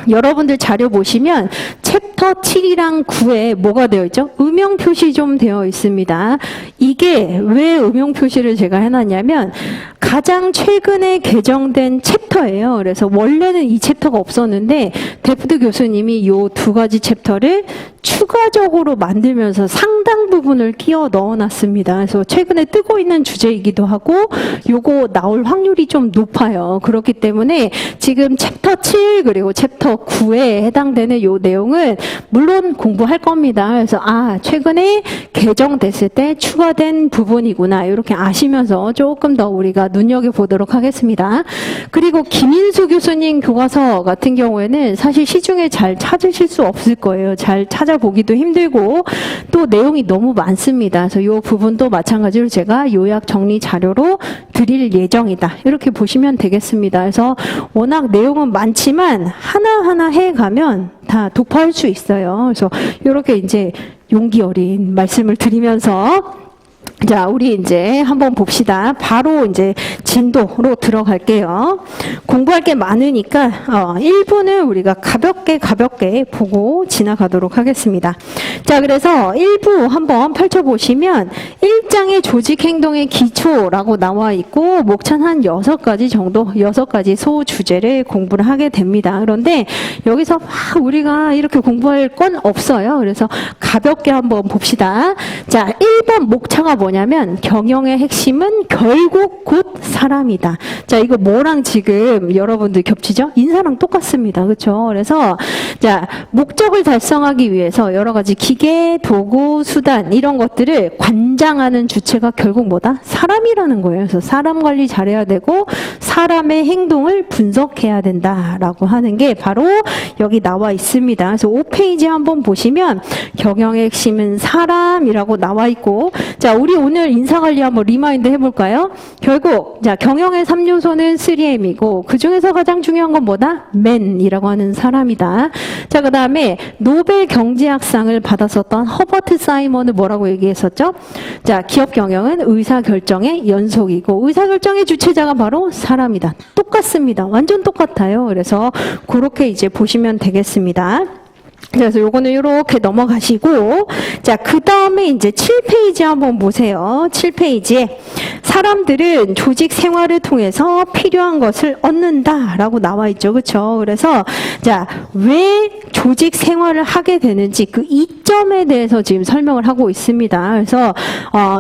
여러분들 자료 보시면 챕터 7이랑 9에 뭐가 되어 있죠? 음영 표시 좀 되어 있습니다. 이게 왜 음영 표시를 제가 해놨냐면 가장 최근에 개정된 챕터예요. 그래서 원래는 이 챕터가 없었는데 데프트 교수님이 이 2가지 챕터를 추가적으로 만들면서 상당 부분을 끼워 넣어놨습니다. 그래서 최근에 뜨고 있는 주제이기도 하고 요거 나올 확률이 좀 높아요. 그렇기 때문에 지금 챕터 7 그리고 챕터 9에 해당되는 요 내용은 물론 공부할 겁니다. 그래서 최근에 개정됐을 때 추가된 부분이구나 이렇게 아시면서 조금 더 우리가 눈여겨보도록 하겠습니다. 그리고 김인수 교수님 교과서 같은 경우에는 사실 시중에 잘 찾으실 수 없을 거예요. 잘 찾아보기도 힘들고 또 내용이 너무 많습니다. 그래서 이 부분도 마찬가지로 제가 요약 정리 자료로 드릴 예정이다. 이렇게 보시면 되겠습니다. 그래서 워낙 내용은 많지만 하나하나 해가면 다 독파할 수 있어요. 그래서 이렇게 이제 용기 어린 말씀을 드리면서 자, 우리 이제 한번 봅시다. 바로 이제 진도로 들어갈게요. 공부할 게 많으니까 1부는 우리가 가볍게 보고 지나가도록 하겠습니다. 자, 그래서 1부 한번 펼쳐보시면 1장의 조직행동의 기초라고 나와 있고 목찬 한 6가지 정도, 6가지 소주제를 공부를 하게 됩니다. 그런데 여기서 우리가 이렇게 공부할 건 없어요. 그래서 가볍게 한번 봅시다. 자, 1번 목차가 뭐냐면 경영의 핵심은 결국 곧 사람이다. 자, 이거 뭐랑 지금 여러분들 겹치죠? 인사랑 똑같습니다. 그렇죠? 그래서 자, 목적을 달성하기 위해서 여러 가지 기계, 도구, 수단 이런 것들을 관장하는 주체가 결국 뭐다? 사람이라는 거예요. 그래서 사람 관리 잘해야 되고 사람의 행동을 분석해야 된다라고 하는 게 바로 여기 나와 있습니다. 그래서 5페이지 한번 보시면 경영의 핵심은 사람이라고 나와 있고, 자, 우리 오늘 인사관리 한번 리마인드 해볼까요? 결국 자 경영의 3요소는 3M이고 그 중에서 가장 중요한 건 뭐다? man이라고 하는 사람이다. 자, 그 다음에 노벨 경제학상을 받았었던 허버트 사이먼은 뭐라고 얘기했었죠? 자, 기업 경영은 의사결정의 연속이고 의사결정의 주체자가 바로 사람이다. 똑같습니다. 완전 똑같아요. 그래서 그렇게 이제 보시면 되겠습니다. 그래서 요거는 이렇게 넘어가시고, 자, 그 다음에 이제 7페이지 한번 보세요. 7페이지에 사람들은 조직 생활을 통해서 필요한 것을 얻는다라고 나와 있죠. 그렇죠? 그래서 자, 왜 조직 생활을 하게 되는지 그 이점에 대해서 지금 설명을 하고 있습니다. 그래서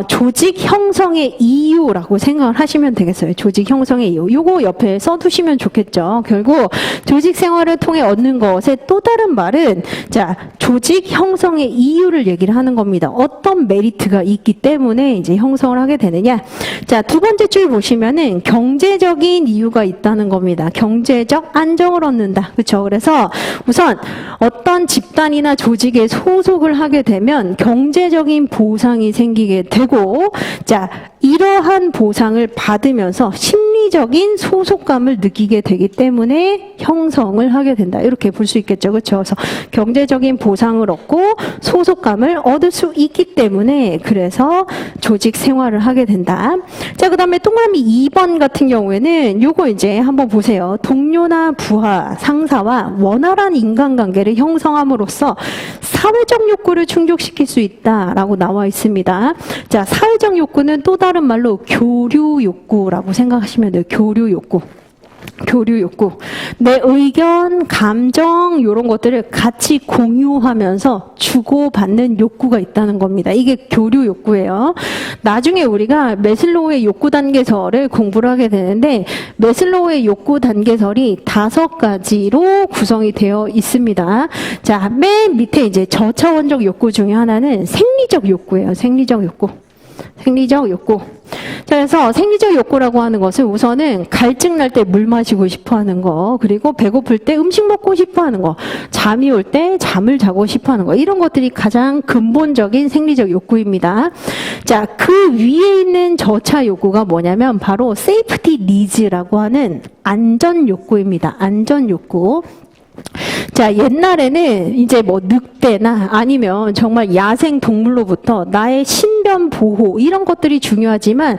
조직 형성의 이유라고 생각을 하시면 되겠어요. 조직 형성의 이유. 요거 옆에 써두시면 좋겠죠. 결국 조직 생활을 통해 얻는 것의 또 다른 말은 자, 조직 형성의 이유를 얘기를 하는 겁니다. 어떤 메리트가 있기 때문에 이제 형성을 하게 되느냐. 자, 두 번째 줄 보시면은 경제적인 이유가 있다는 겁니다. 경제적 안정을 얻는다. 그렇죠? 그래서 우선 어떤 집단이나 조직에 소속을 하게 되면 경제적인 보상이 생기게 되고, 자, 이러한 보상을 받으면서 심리적인 소속감을 느끼게 되기 때문에 형성을 하게 된다. 이렇게 볼 수 있겠죠. 그렇죠? 그래서 경제적인 보상을 얻고 소속감을 얻을 수 있기 때문에 그래서 조직 생활을 하게 된다. 자, 그 다음에 동그라미 2번 같은 경우에는 요거 이제 한번 보세요. 동료나 부하, 상사와 원활한 인간관계를 형성함으로써 사회적 욕구를 충족시킬 수 있다라고 나와 있습니다. 자, 사회적 욕구는 또 다른 말로 교류 욕구라고 생각하시면 돼요. 교류 욕구. 교류 욕구. 내 의견, 감정 이런 것들을 같이 공유하면서 주고받는 욕구가 있다는 겁니다. 이게 교류 욕구예요. 나중에 우리가 매슬로우의 욕구 단계설을 공부를 하게 되는데 매슬로우의 욕구 단계설이 5가지로 구성이 되어 있습니다. 자, 맨 밑에 이제 저차원적 욕구 중에 하나는 생리적 욕구예요. 생리적 욕구. 생리적 욕구. 자, 그래서 생리적 욕구라고 하는 것은 우선은 갈증 날 때 물 마시고 싶어 하는 거, 그리고 배고플 때 음식 먹고 싶어 하는 거, 잠이 올 때 잠을 자고 싶어 하는 거, 이런 것들이 가장 근본적인 생리적 욕구입니다. 자, 그 위에 있는 저차 욕구가 뭐냐면 바로 세이프티 니즈라고 하는 안전 욕구입니다. 안전 욕구. 자, 옛날에는 이제 뭐 늑대나 아니면 정말 야생 동물로부터 나의 신변 보호 이런 것들이 중요하지만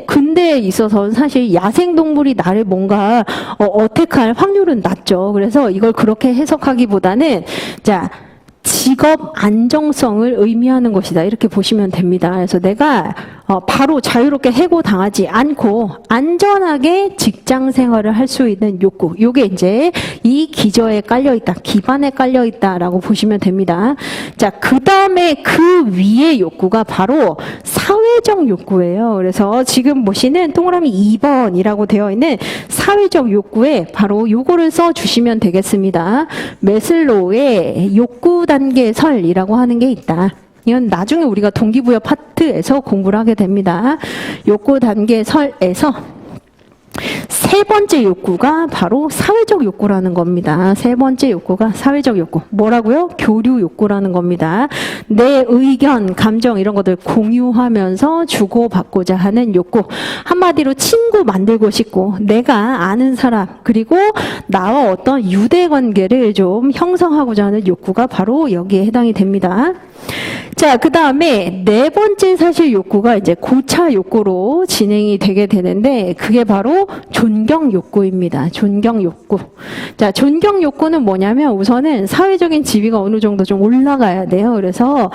근대에 있어서는 사실 야생 동물이 나를 뭔가 어택할 확률은 낮죠. 그래서 이걸 그렇게 해석하기보다는 자, 직업 안정성을 의미하는 것이다. 이렇게 보시면 됩니다. 그래서 내가 바로 자유롭게 해고당하지 않고 안전하게 직장 생활을 할 수 있는 욕구. 요게 이제 이 기저에 깔려있다. 기반에 깔려있다라고 보시면 됩니다. 자, 그 다음에 그 위의 욕구가 바로 사회적 욕구예요. 그래서 지금 보시는 동그라미 2번이라고 되어 있는 사회적 욕구에 바로 요거를 써주시면 되겠습니다. 매슬로우의 욕구 단계설이라고 하는 게 있다. 이건 나중에 우리가 동기부여 파트에서 공부를 하게 됩니다. 욕구 단계설에서 세 번째 욕구가 바로 사회적 욕구라는 겁니다. 세 번째 욕구가 사회적 욕구. 뭐라고요? 교류 욕구라는 겁니다. 내 의견, 감정 이런 것들 공유하면서 주고받고자 하는 욕구. 한마디로 친구 만들고 싶고 내가 아는 사람 그리고 나와 어떤 유대관계를 좀 형성하고자 하는 욕구가 바로 여기에 해당이 됩니다. 자, 그 다음에 네 번째 사실 욕구가 이제 고차 욕구로 진행이 되게 되는데 그게 바로 존경 욕구입니다. 존경 욕구. 자, 존경 욕구는 뭐냐면 우선은 사회적인 지위가 어느 정도 좀 올라가야 돼요. 그래서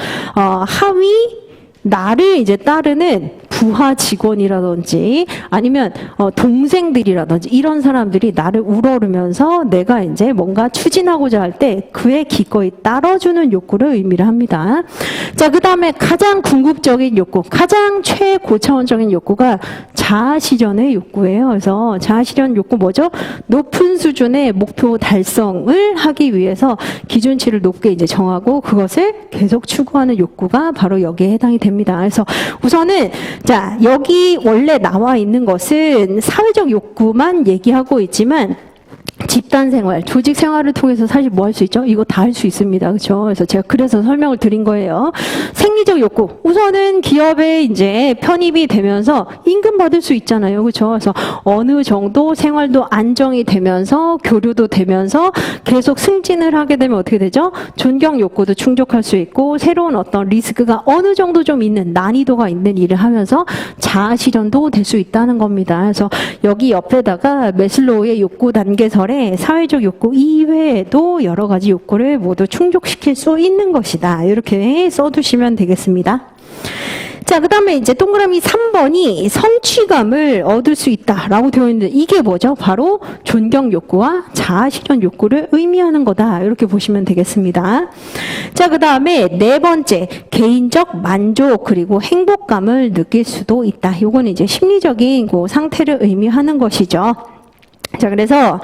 나를 이제 따르는 부하 직원이라든지 아니면 동생들이라든지 이런 사람들이 나를 우러르면서 내가 이제 뭔가 추진하고자 할 때 그에 기꺼이 따라주는 욕구를 의미를 합니다. 자, 그 다음에 가장 궁극적인 욕구, 가장 최고차원적인 욕구가 자아실현의 욕구예요. 그래서 자아실현 욕구 뭐죠? 높은 수준의 목표 달성을 하기 위해서 기준치를 높게 이제 정하고 그것을 계속 추구하는 욕구가 바로 여기에 해당이 됩니다. 그래서 우선은 자, 여기 원래 나와 있는 것은 사회적 욕구만 얘기하고 있지만 집단 생활, 조직 생활을 통해서 사실 뭐 할 수 있죠? 이거 다 할 수 있습니다. 그렇죠? 그래서 제가 그래서 설명을 드린 거예요. 생리적 욕구. 우선은 기업에 이제 편입이 되면서 임금 받을 수 있잖아요. 그렇죠? 그래서 어느 정도 생활도 안정이 되면서 교류도 되면서 계속 승진을 하게 되면 어떻게 되죠? 존경 욕구도 충족할 수 있고 새로운 어떤 리스크가 어느 정도 좀 있는 난이도가 있는 일을 하면서 자아 실현도 될 수 있다는 겁니다. 그래서 여기 옆에다가 매슬로우의 욕구 단계설에 사회적 욕구 이외에도 여러 가지 욕구를 모두 충족시킬 수 있는 것이다. 이렇게 써두시면 되겠습니다. 자, 그 다음에 이제 동그라미 3번이 성취감을 얻을 수 있다라고 되어 있는데 이게 뭐죠? 바로 존경 욕구와 자아 실현 욕구를 의미하는 거다. 이렇게 보시면 되겠습니다. 자, 그 다음에 네 번째, 개인적 만족 그리고 행복감을 느낄 수도 있다. 요거는 이제 심리적인 그 상태를 의미하는 것이죠. 자, 그래서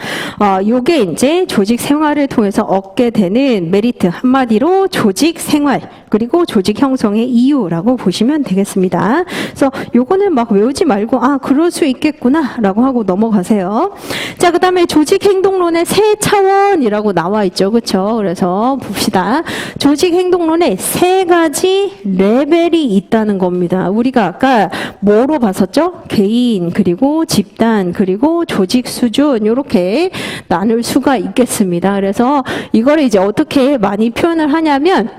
요게 이제 조직 생활을 통해서 얻게 되는 메리트, 한마디로 조직 생활 그리고 조직 형성의 이유라고 보시면 되겠습니다. 그래서 요거는 막 외우지 말고 그럴 수 있겠구나라고 하고 넘어가세요. 자, 그다음에 조직 행동론의 세 차원이라고 나와 있죠. 그렇죠? 그래서 봅시다. 조직 행동론에 세 가지 레벨이 있다는 겁니다. 우리가 아까 뭐로 봤었죠? 개인 그리고 집단 그리고 조직 수준 이렇게 나눌 수가 있겠습니다. 그래서 이거를 이제 어떻게 많이 표현을 하냐면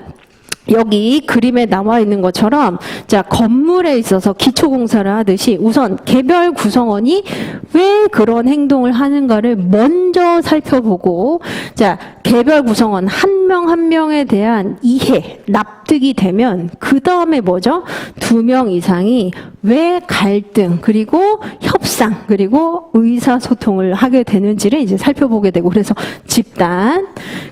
여기 그림에 나와 있는 것처럼 자, 건물에 있어서 기초공사를 하듯이 우선 개별 구성원이 왜 그런 행동을 하는가를 먼저 살펴보고 자, 개별 구성원 한 명 한 명에 대한 이해, 납득이 되면 그 다음에 뭐죠? 2명 이상이 왜 갈등 그리고 협상 그리고 의사소통을 하게 되는지를 이제 살펴보게 되고 그래서 집단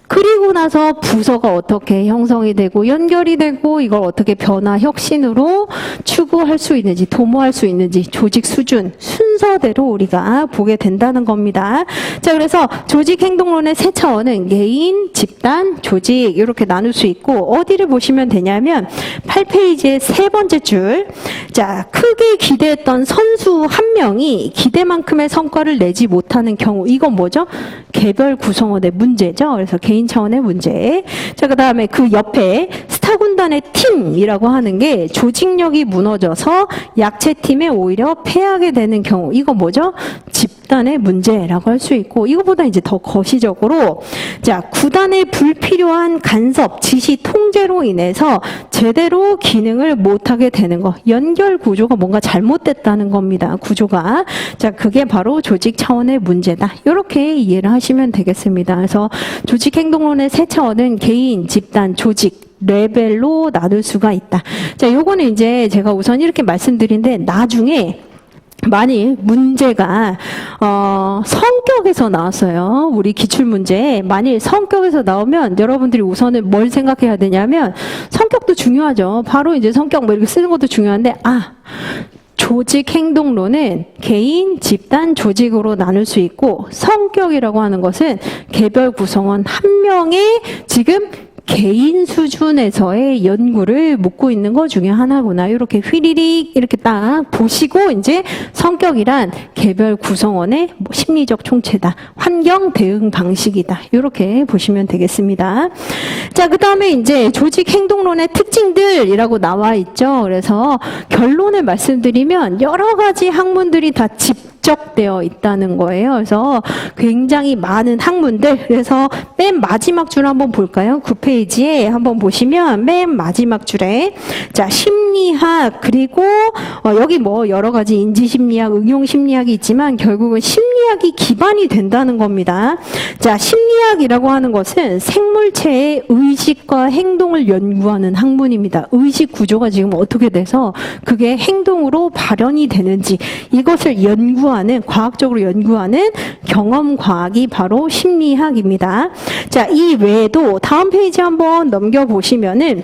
그리고 나서 부서가 어떻게 형성이 되고 연결이 되고 이걸 어떻게 변화 혁신으로 추구할 수 있는지 도모할 수 있는지 조직 수준 순서대로 우리가 보게 된다는 겁니다. 자, 그래서 조직 행동론의 세 차원은 개인, 집단, 조직 이렇게 나눌 수 있고 어디를 보시면 되냐면 8페이지의 세 번째 줄. 자, 크게 기대했던 선수 한 명이 기대만큼의 성과를 내지 못하는 경우 이건 뭐죠? 개별 구성원의 문제죠. 그래서 개인 차원의 문제. 자, 그 다음에 그 옆에 스타 군단의 팀이라고 하는 게 조직력이 무너져서 약체 팀에 오히려 패하게 되는 경우 이거 뭐죠? 집단의 문제라고 할 수 있고 이거보다 이제 더 거시적으로 자, 구단의 불필요한 간섭, 지시 통제로 인해서 제대로 기능을 못하게 되는 거 연결 구조가 뭔가 잘못됐다는 겁니다. 구조가. 자, 그게 바로 조직 차원의 문제다. 이렇게 이해를 하시면 되겠습니다. 그래서 조직 행동론의 세 차원은 개인, 집단, 조직 레벨로 나눌 수가 있다. 자, 요거는 이제 제가 우선 이렇게 말씀드린데 나중에 만일 문제가 성격에서 나왔어요. 우리 기출문제 만일 성격에서 나오면 여러분들이 우선은 뭘 생각해야 되냐면 성격도 중요하죠. 바로 이제 성격 뭐 이렇게 쓰는 것도 중요한데 조직 행동론은 개인, 집단, 조직으로 나눌 수 있고 성격이라고 하는 것은 개별 구성원 한 명의 지금 개인 수준에서의 연구를 묻고 있는 것 중에 하나구나. 이렇게 휘리릭 이렇게 딱 보시고 이제 성격이란 개별 구성원의 심리적 총체다. 환경 대응 방식이다. 이렇게 보시면 되겠습니다. 자, 그 다음에 이제 조직 행동론의 특징들이라고 나와 있죠. 그래서 결론을 말씀드리면 여러 가지 학문들이 다 집적되어 있다는 거예요. 그래서 굉장히 많은 학문들. 그래서 맨 마지막 줄 한번 볼까요? 9페이지에 한번 보시면 맨 마지막 줄에 자, 심리학 그리고 여기 뭐 여러 가지 인지심리학, 응용심리학이 있지만 결국은 심리학이 기반이 된다는 겁니다. 자, 심리학이라고 하는 것은 생물체의 의식과 행동을 연구하는 학문입니다. 의식 구조가 지금 어떻게 돼서 그게 행동으로 발현이 되는지 이것을 연구하는 과학적으로 연구하는 경험과학이 바로 심리학입니다. 자, 이 외에도 다음 페이지 한번 넘겨보시면은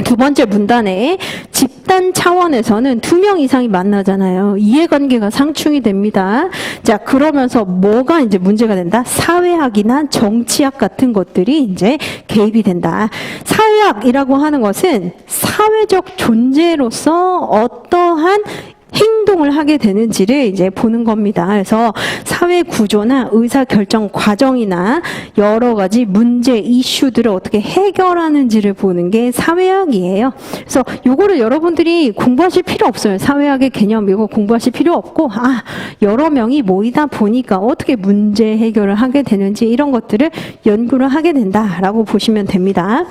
두 번째 문단에 집단 차원에서는 2명 이상이 만나잖아요. 이해관계가 상충이 됩니다. 자, 그러면서 뭐가 이제 문제가 된다? 사회학이나 정치학 같은 것들이 이제 개입이 된다. 사회학이라고 하는 것은 사회적 존재로서 어떠한 행동 행동을 하게 되는지를 이제 보는 겁니다. 그래서 사회 구조나 의사 결정 과정이나 여러 가지 문제, 이슈들을 어떻게 해결하는지를 보는 게 사회학이에요. 그래서 요거를 여러분들이 공부하실 필요 없어요. 사회학의 개념 이거 공부하실 필요 없고, 여러 명이 모이다 보니까 어떻게 문제 해결을 하게 되는지 이런 것들을 연구를 하게 된다라고 보시면 됩니다.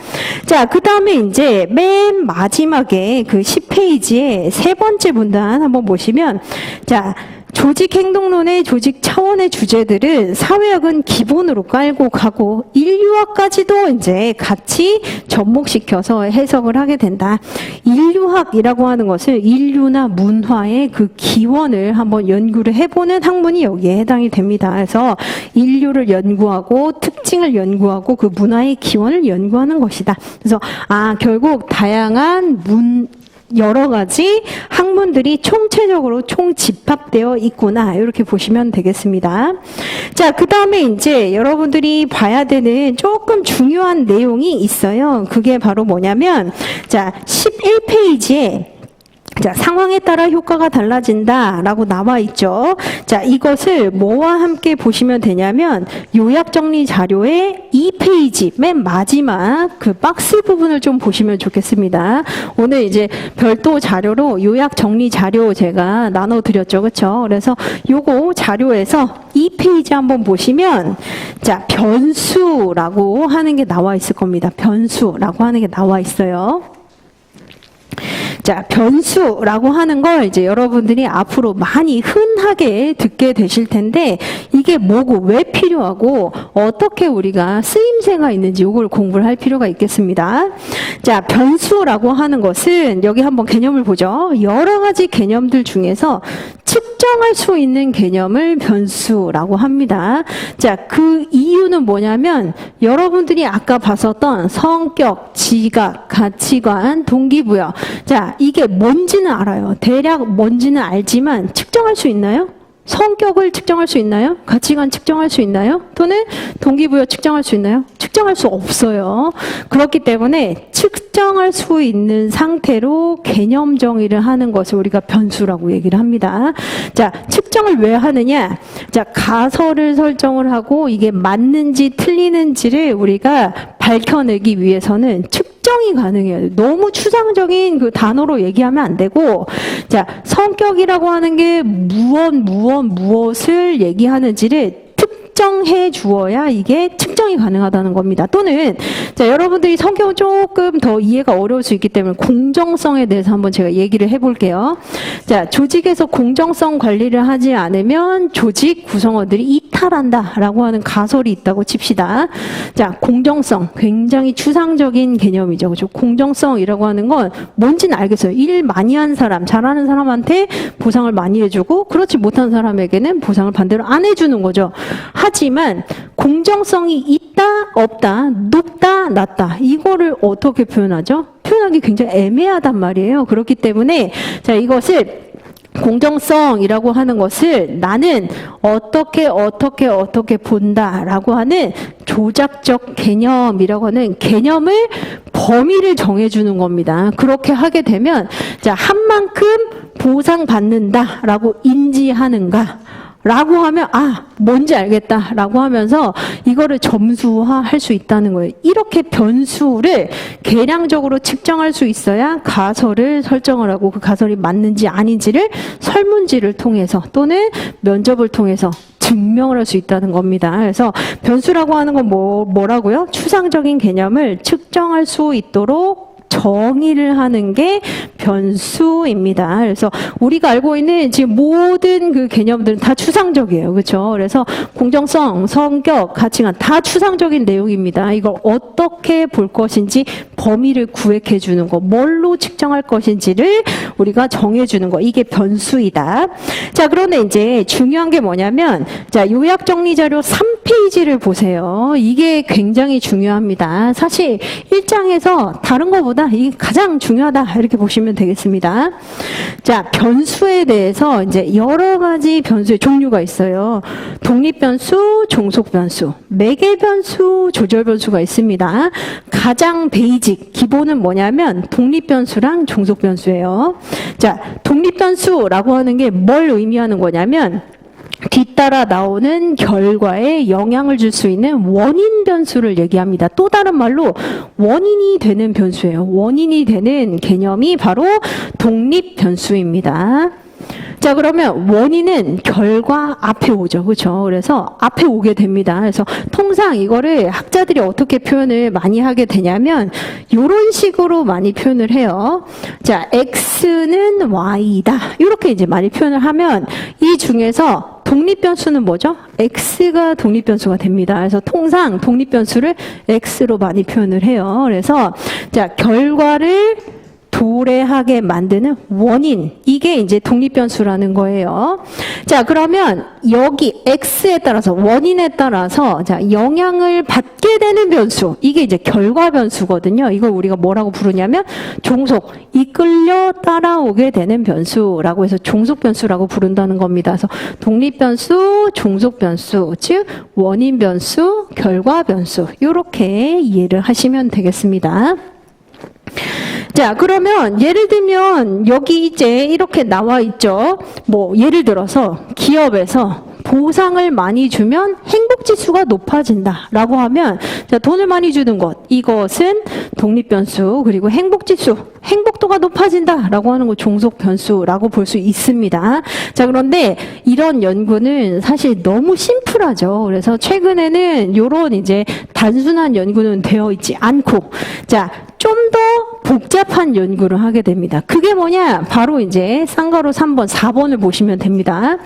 자, 그 다음에 이제 맨 마지막에 그 10페이지에 세 번째 문단 한번 보시면, 자, 조직 행동론의 조직 차원의 주제들은 사회학은 기본으로 깔고 가고 인류학까지도 이제 같이 접목시켜서 해석을 하게 된다. 인류학이라고 하는 것은 인류나 문화의 그 기원을 한번 연구를 해보는 학문이 여기에 해당이 됩니다. 그래서 인류를 연구하고 특징을 연구하고 그 문화의 기원을 연구하는 것이다. 그래서 결국 다양한 여러 가지 학문들이 총체적으로 총집합되어 있구나. 이렇게 보시면 되겠습니다. 자, 그 다음에 이제 여러분들이 봐야 되는 조금 중요한 내용이 있어요. 그게 바로 뭐냐면, 자, 11페이지에 자, 상황에 따라 효과가 달라진다라고 나와 있죠. 자, 이것을 뭐와 함께 보시면 되냐면 요약 정리 자료의 2페이지 맨 마지막 그 박스 부분을 좀 보시면 좋겠습니다. 오늘 이제 별도 자료로 요약 정리 자료 제가 나눠 드렸죠. 그렇죠? 그래서 요거 자료에서 2페이지 한번 보시면, 자, 변수라고 하는 게 나와 있을 겁니다. 변수라고 하는 게 나와 있어요. 자, 변수라고 하는 걸 이제 여러분들이 앞으로 많이 흔하게 듣게 되실 텐데, 이게 뭐고 왜 필요하고 어떻게 우리가 쓰임새가 있는지 이걸 공부를 할 필요가 있겠습니다. 자, 변수라고 하는 것은 여기 한번 개념을 보죠. 여러 가지 개념들 중에서 측정할 수 있는 개념을 변수라고 합니다. 자, 그 이유는 뭐냐면 여러분들이 아까 봤었던 성격, 지각, 가치관, 동기부여. 자, 이게 뭔지는 알아요. 대략 뭔지는 알지만 측정할 수 있나요? 성격을 측정할 수 있나요? 가치관 측정할 수 있나요? 또는 동기부여 측정할 수 있나요? 측정할 수 없어요. 그렇기 때문에 측정할 수 있는 상태로 개념 정의를 하는 것을 우리가 변수라고 얘기를 합니다. 자, 측정을 왜 하느냐? 자, 가설을 설정을 하고 이게 맞는지 틀리는지를 우리가 밝혀내기 위해서는 측정이 가능해요. 너무 추상적인 그 단어로 얘기하면 안 되고, 자, 성격이라고 하는 게 무엇을 얘기하는지를 특정해 주어야 이게 측정이 가능하다는 겁니다. 또는 자, 여러분들이 성격은 조금 더 이해가 어려울 수 있기 때문에 공정성에 대해서 한번 제가 얘기를 해볼게요. 자, 조직에서 공정성 관리를 하지 않으면 조직 구성원들이 이탈한다라고 하는 가설이 있다고 칩시다. 자, 공정성 굉장히 추상적인 개념이죠. 그렇죠? 공정성이라고 하는 건 뭔지는 알겠어요. 일 많이 한 사람, 잘하는 사람한테 보상을 많이 해주고 그렇지 못한 사람에게는 보상을 반대로 안 해주는 거죠. 하지만 공정성이 있다, 없다, 높다, 낮다 이거를 어떻게 표현하죠? 표현하기 굉장히 애매하단 말이에요. 그렇기 때문에 자, 이것을 공정성이라고 하는 것을 나는 어떻게 본다라고 하는 조작적 개념이라고 하는 개념을 범위를 정해주는 겁니다. 그렇게 하게 되면 자, 한 만큼 보상받는다라고 인지하는가? 라고 하면 뭔지 알겠다라고 하면서 이거를 점수화할 수 있다는 거예요. 이렇게 변수를 계량적으로 측정할 수 있어야 가설을 설정을 하고 그 가설이 맞는지 아닌지를 설문지를 통해서 또는 면접을 통해서 증명을 할 수 있다는 겁니다. 그래서 변수라고 하는 건 뭐라고요? 추상적인 개념을 측정할 수 있도록 정의를 하는 게 변수입니다. 그래서 우리가 알고 있는 지금 모든 그 개념들은 다 추상적이에요. 그렇죠? 그래서 공정성, 성격, 가치관 다 추상적인 내용입니다. 이걸 어떻게 볼 것인지 범위를 구획해 주는 거, 뭘로 측정할 것인지를 우리가 정해 주는 거. 이게 변수이다. 자, 그런데 이제 중요한 게 뭐냐면 자, 요약 정리 자료 3 페이지를 보세요. 이게 굉장히 중요합니다. 사실 1장에서 다른 것보다 이게 가장 중요하다 이렇게 보시면 되겠습니다. 자, 변수에 대해서 이제 여러 가지 변수의 종류가 있어요. 독립변수, 종속변수, 매개변수, 조절변수가 있습니다. 가장 베이직, 기본은 뭐냐면 독립변수랑 종속변수예요. 자, 독립변수라고 하는 게 뭘 의미하는 거냐면 뒤따라 나오는 결과에 영향을 줄 수 있는 원인 변수를 얘기합니다. 또 다른 말로 원인이 되는 변수예요. 원인이 되는 개념이 바로 독립 변수입니다. 자, 그러면 원인은 결과 앞에 오죠. 그렇죠? 그래서 앞에 오게 됩니다. 그래서 통상 이거를 학자들이 어떻게 표현을 많이 하게 되냐면 이런 식으로 많이 표현을 해요. 자, X는 Y다. 이렇게 이제 많이 표현을 하면 이 중에서 독립변수는 뭐죠? X가 독립변수가 됩니다. 그래서 통상 독립변수를 X로 많이 표현을 해요. 그래서 자, 결과를 도래하게 만드는 원인, 이게 이제 독립변수라는 거예요. 자, 그러면 여기 X에 따라서, 원인에 따라서 자, 영향을 받게 되는 변수, 이게 이제 결과 변수거든요. 이걸 우리가 뭐라고 부르냐면 종속, 이끌려 따라오게 되는 변수라고 해서 종속변수라고 부른다는 겁니다. 그래서 독립변수, 종속변수, 즉 원인 변수, 결과 변수, 이렇게 이해를 하시면 되겠습니다. 자, 그러면 예를 들면 여기 이제 이렇게 나와 있죠. 뭐 예를 들어서 기업에서 보상을 많이 주면 행복지수가 높아진다라고 하면 자, 돈을 많이 주는 것, 이것은 독립변수, 그리고 행복지수, 행복도가 높아진다라고 하는 거 종속변수라고 볼 수 있습니다. 자, 그런데 이런 연구는 사실 너무 심플하죠. 그래서 최근에는 이런 이제 단순한 연구는 되어 있지 않고 자, 좀 더 복잡한 연구를 하게 됩니다. 그게 뭐냐? 바로 이제 쌍가로 3번, 4번을 보시면 됩니다.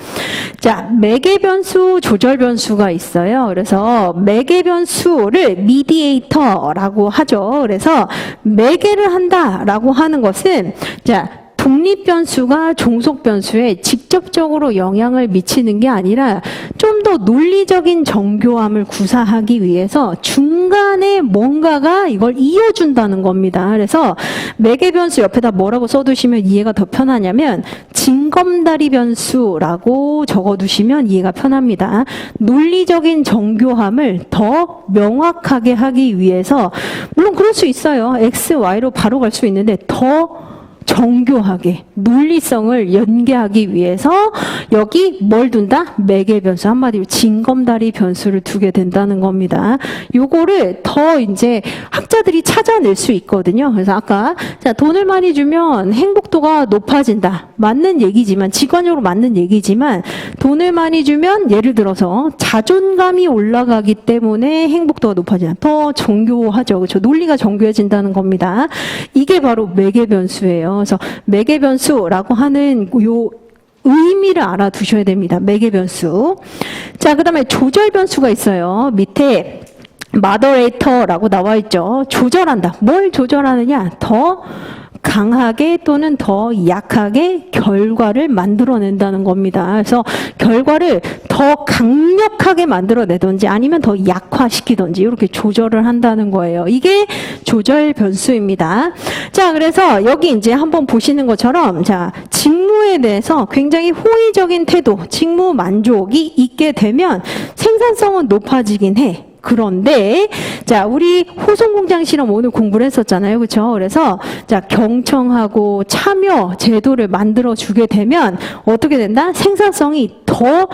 자, 매개변수, 조절변수가 있어요. 그래서 매개변수를 미디에이터라고 하죠. 그래서 매개를 한다라고 하는 것은 자, 독립변수가 종속변수에 직접적으로 영향을 미치는 게 아니라 좀 더 논리적인 정교함을 구사하기 위해서 중간에 뭔가가 이걸 이어준다는 겁니다. 그래서 매개변수 옆에다 뭐라고 써두시면 이해가 더 편하냐면 징검다리 변수라고 적어두시면 이해가 편합니다. 논리적인 정교함을 더 명확하게 하기 위해서 물론 그럴 수 있어요. X, Y로 바로 갈 수 있는데 더 정교하게 논리성을 연계하기 위해서 여기 뭘 둔다? 매개변수, 한마디로 징검다리 변수를 두게 된다는 겁니다. 요거를 더 이제 학자들이 찾아낼 수 있거든요. 그래서 아까 자, 돈을 많이 주면 행복도가 높아진다. 맞는 얘기지만 직관적으로 맞는 얘기지만 돈을 많이 주면 예를 들어서 자존감이 올라가기 때문에 행복도가 높아진다. 더 정교하죠. 그렇죠? 논리가 정교해진다는 겁니다. 이게 바로 매개변수예요. 그래서 매개변수라고 하는 요 의미를 알아두셔야 됩니다. 매개변수. 자, 그 다음에 조절변수가 있어요. 밑에 moderato라고 나와 있죠. 조절한다. 뭘 조절하느냐? 더 강하게 또는 더 약하게 결과를 만들어낸다는 겁니다. 그래서 결과를 더 강력하게 만들어내든지 아니면 더 약화시키든지 이렇게 조절을 한다는 거예요. 이게 조절 변수입니다. 자, 그래서 여기 이제 한번 보시는 것처럼 자, 직무에 대해서 굉장히 호의적인 태도, 직무 만족이 있게 되면 생산성은 높아지긴 해. 그런데 자, 우리 호송공장 실험 오늘 공부를 했었잖아요. 그렇죠? 그래서 자, 경청하고 참여 제도를 만들어 주게 되면 어떻게 된다? 생산성이 더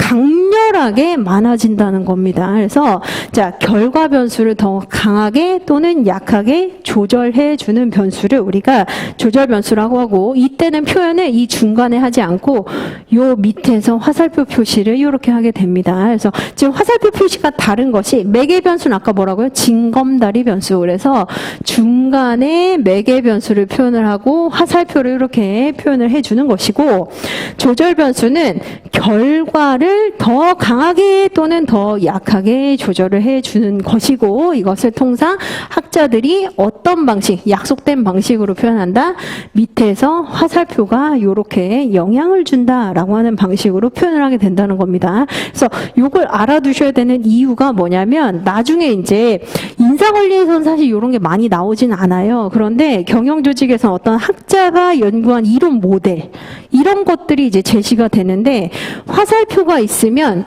강렬하게 많아진다는 겁니다. 그래서 자, 결과 변수를 더 강하게 또는 약하게 조절해 주는 변수를 우리가 조절 변수라고 하고 이때는 표현을 이 중간에 하지 않고 요 밑에서 화살표 표시를 이렇게 하게 됩니다. 그래서 지금 화살표 표시가 다른 것이 매개 변수는 아까 뭐라고요? 징검다리 변수. 그래서 중간에 매개 변수를 표현을 하고 화살표를 이렇게 표현을 해 주는 것이고 조절 변수는 결과를 경영을 더 강하게 또는 더 약하게 조절을 해주는 것이고, 이것을 통상 학자들이 어떤 방식, 약속된 방식으로 표현한다? 밑에서 화살표가 이렇게 영향을 준다라고 하는 방식으로 표현을 하게 된다는 겁니다. 그래서 이걸 알아두셔야 되는 이유가 뭐냐면, 나중에 이제 인사관리에서는 사실 이런 게 많이 나오진 않아요. 그런데 경영조직에서 어떤 학자가 연구한 이론 모델, 이런 것들이 이제 제시가 되는데, 화살표가 있으면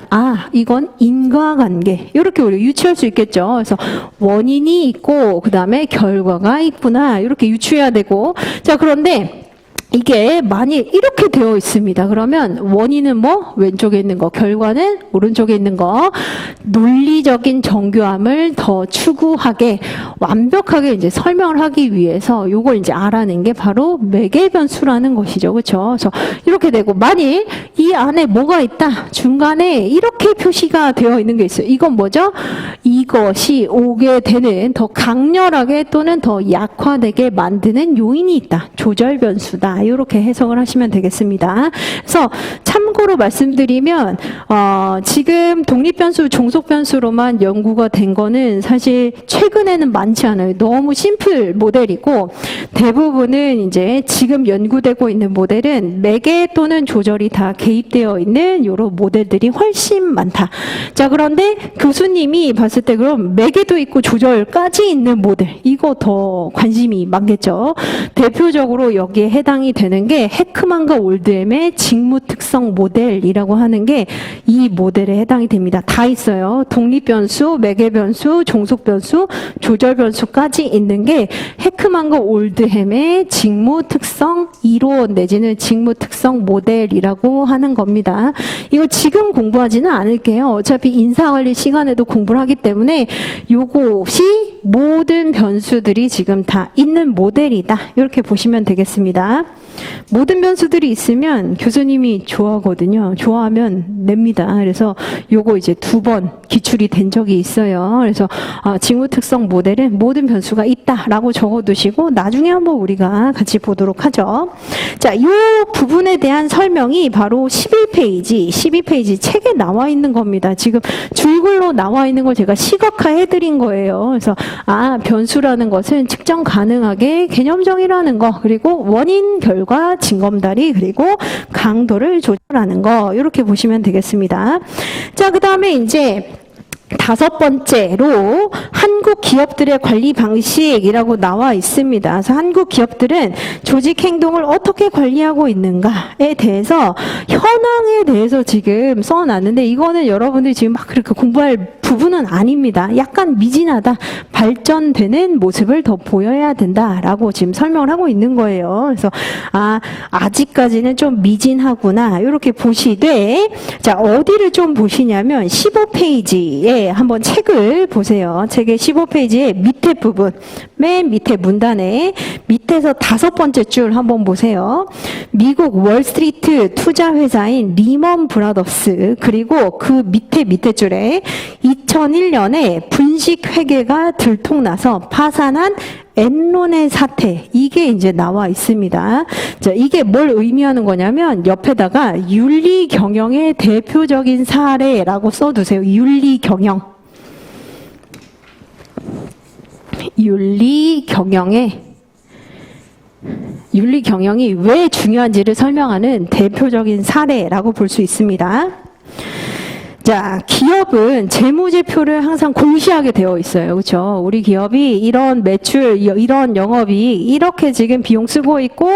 이건 인과관계, 이렇게 우리가 유추할 수 있겠죠. 그래서 원인이 있고 그 다음에 결과가 있구나, 이렇게 유추해야 되고. 자, 그런데 이게 만일 이렇게 되어 있습니다. 그러면 원인은 뭐? 왼쪽에 있는 거, 결과는 오른쪽에 있는 거. 논리적인 정교함을 더 추구하게, 완벽하게 이제 설명을 하기 위해서 요걸 이제 알아낸 게 바로 매개 변수라는 것이죠. 그렇죠? 그래서 이렇게 되고, 만일 이 안에 뭐가 있다, 중간에 이렇게 표시가 되어 있는 게 있어요. 이건 뭐죠? 이것이 오게 되는, 더 강렬하게 또는 더 약화되게 만드는 요인이 있다, 조절 변수다, 이렇게 해석을 하시면 되겠습니다. 그래서 참고로 말씀드리면 지금 독립변수, 종속변수로만 연구가 된 거는 사실 최근에는 많지 않아요. 너무 심플 모델이고, 대부분은 이제 지금 연구되고 있는 모델은 매개 또는 조절이 다 개입되어 있는 이런 모델들이 훨씬 많다. 자, 그런데 교수님이 봤을 때 그럼 매개도 있고 조절까지 있는 모델, 이거 더 관심이 많겠죠. 대표적으로 여기에 해당이 되는 게 헤크만과 올드햄의 직무 특성 모델이라고 하는 게 이 모델에 해당이 됩니다. 다 있어요. 독립변수, 매개변수, 종속변수, 조절변수까지 있는 게 헤크만과 올드햄의 직무 특성 이론 내지는 직무 특성 모델이라고 하는 겁니다. 이거 지금 공부하지는 않을게요. 어차피 인사관리 시간에도 공부를 하기 때문에 요것이 모든 변수들이 지금 다 있는 모델이다, 이렇게 보시면 되겠습니다. 모든 변수들이 있으면 교수님이 좋아하거든요. 좋아하면 냅니다. 그래서 요거 이제 2번 기출이 된 적이 있어요. 그래서 직무 특성 모델은 모든 변수가 있다라고 적어두시고 나중에 한번 우리가 같이 보도록 하죠. 자, 이 부분에 대한 설명이 바로 11페이지, 12페이지 책에 나와 있는 겁니다. 지금 줄글로 나와 있는 걸 제가 시각화해 드린 거예요. 그래서 변수라는 것은 측정 가능하게 개념정의라는 거, 그리고 원인, 결과, 징검다리, 그리고 강도를 조절하는 거, 이렇게 보시면 되겠습니다. 자, 그 다음에 이제 5번째로 한국 기업들의 관리 방식이라고 나와 있습니다. 그래서 한국 기업들은 조직 행동을 어떻게 관리하고 있는가에 대해서 현황에 대해서 지금 써놨는데, 이거는 여러분들이 지금 막 그렇게 공부할 부분은 아닙니다. 약간 미진하다, 발전되는 모습을 더 보여야 된다라고 지금 설명을 하고 있는 거예요. 그래서 아직까지는 좀 미진하구나, 이렇게 보시되, 자, 어디를 좀 보시냐면 15페이지에 한번 책을 보세요. 책의 15페이지의 밑에 부분, 맨 밑에 문단에 밑에서 5번째 줄 한번 보세요. 미국 월스트리트 투자회사인 리먼 브라더스, 그리고 그 밑에 줄에 2001년에 분식 회계가 들통나서 파산한 엔론의 사태, 이게 이제 나와 있습니다. 자, 이게 뭘 의미하는 거냐면 옆에다가 윤리 경영의 대표적인 사례라고 써두세요. 윤리 경영. 윤리 경영이 왜 중요한지를 설명하는 대표적인 사례라고 볼 수 있습니다. 자, 기업은 재무제표를 항상 공시하게 되어 있어요. 그렇죠? 우리 기업이 이런 매출, 이런 영업이 이렇게 지금 비용 쓰고 있고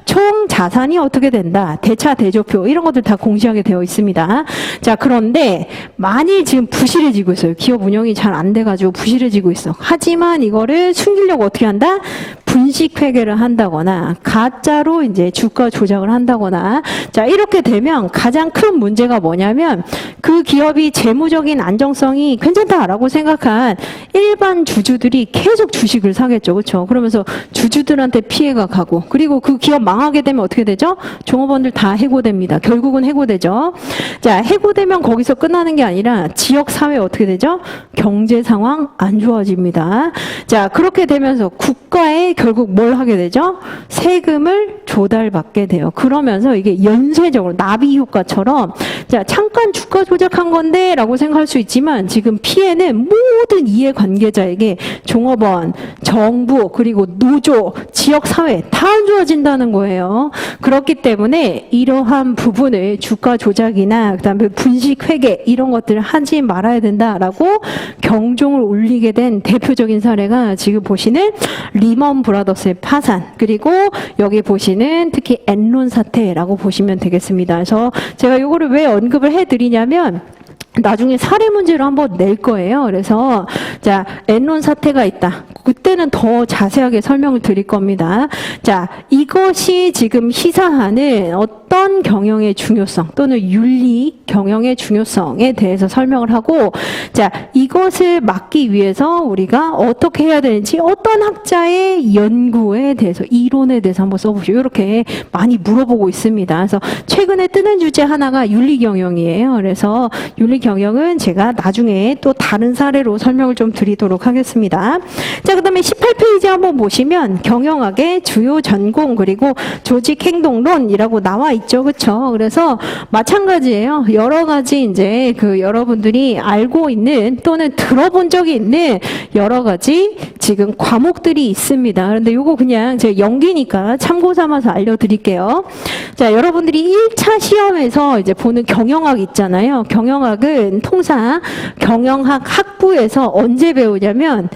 총 자산이 어떻게 된다, 대차 대조표, 이런 것들 다 공시하게 되어 있습니다. 자, 그런데 만일 지금 부실해지고 있어요. 기업 운영이 잘 안 돼가지고 부실해지고 있어. 하지만 이거를 숨기려고 어떻게 한다? 분식 회계를 한다거나 가짜로 이제 주가 조작을 한다거나, 자, 이렇게 되면 가장 큰 문제가 뭐냐면 그 기업이 재무적인 안정성이 괜찮다라고 생각한 일반 주주들이 계속 주식을 사겠죠. 그렇죠? 그러면서 주주들한테 피해가 가고 그리고 그 기업 망하게 되면 어떻게 되죠? 종업원들 다 해고됩니다. 결국은 해고되죠. 자, 해고되면 거기서 끝나는 게 아니라 지역 사회 어떻게 되죠? 경제 상황 안 좋아집니다. 자, 그렇게 되면서 국가에 결국 뭘 하게 되죠? 세금을 조달받게 돼요. 그러면서 이게 연쇄적으로 나비 효과처럼 자, 잠깐 주가 조작한 건데 라고 생각할 수 있지만 지금 피해는 모든 이해관계자에게 종업원, 정부, 그리고 노조, 지역사회 다 안 좋아진다는 거예요. 그렇기 때문에 이러한 부분을 주가 조작이나 그다음에 분식회계 이런 것들을 하지 말아야 된다라고 경종을 울리게 된 대표적인 사례가 지금 보시는 리먼 브라더스의 파산 그리고 여기 보시는 특히 엔론 사태라고 보시면 되겠습니다. 그래서 제가 이거를 왜 언급을 해드리냐면 나중에 사례 문제로 한번 낼 거예요. 그래서 자, 엔론 사태가 있다. 그때는 더 자세하게 설명을 드릴 겁니다. 자, 이것이 지금 시사하는 어떤 경영의 중요성 또는 윤리 경영의 중요성에 대해서 설명을 하고 자, 이것을 막기 위해서 우리가 어떻게 해야 되는지 어떤 학자의 연구에 대해서 이론에 대해서 한번 써보시오. 이렇게 많이 물어보고 있습니다. 그래서 최근에 뜨는 주제 하나가 윤리 경영이에요. 그래서 윤리 경영은 제가 나중에 또 다른 사례로 설명을 좀 드리도록 하겠습니다. 자, 그 다음에 18페이지 한번 보시면 경영학의 주요 전공 그리고 조직행동론이라고 나와 있죠. 그렇죠? 그래서 마찬가지예요. 여러 가지 이제 여러분들이 알고 있는 또는 들어본 적이 있는 여러 가지 지금 과목들이 있습니다. 그런데 요거 그냥 제 연기니까 참고 삼아서 알려드릴게요. 자, 여러분들이 1차 시험에서 이제 보는 경영학 있잖아요. 경영학은 통상 경영학 학부에서 언제 배우냐면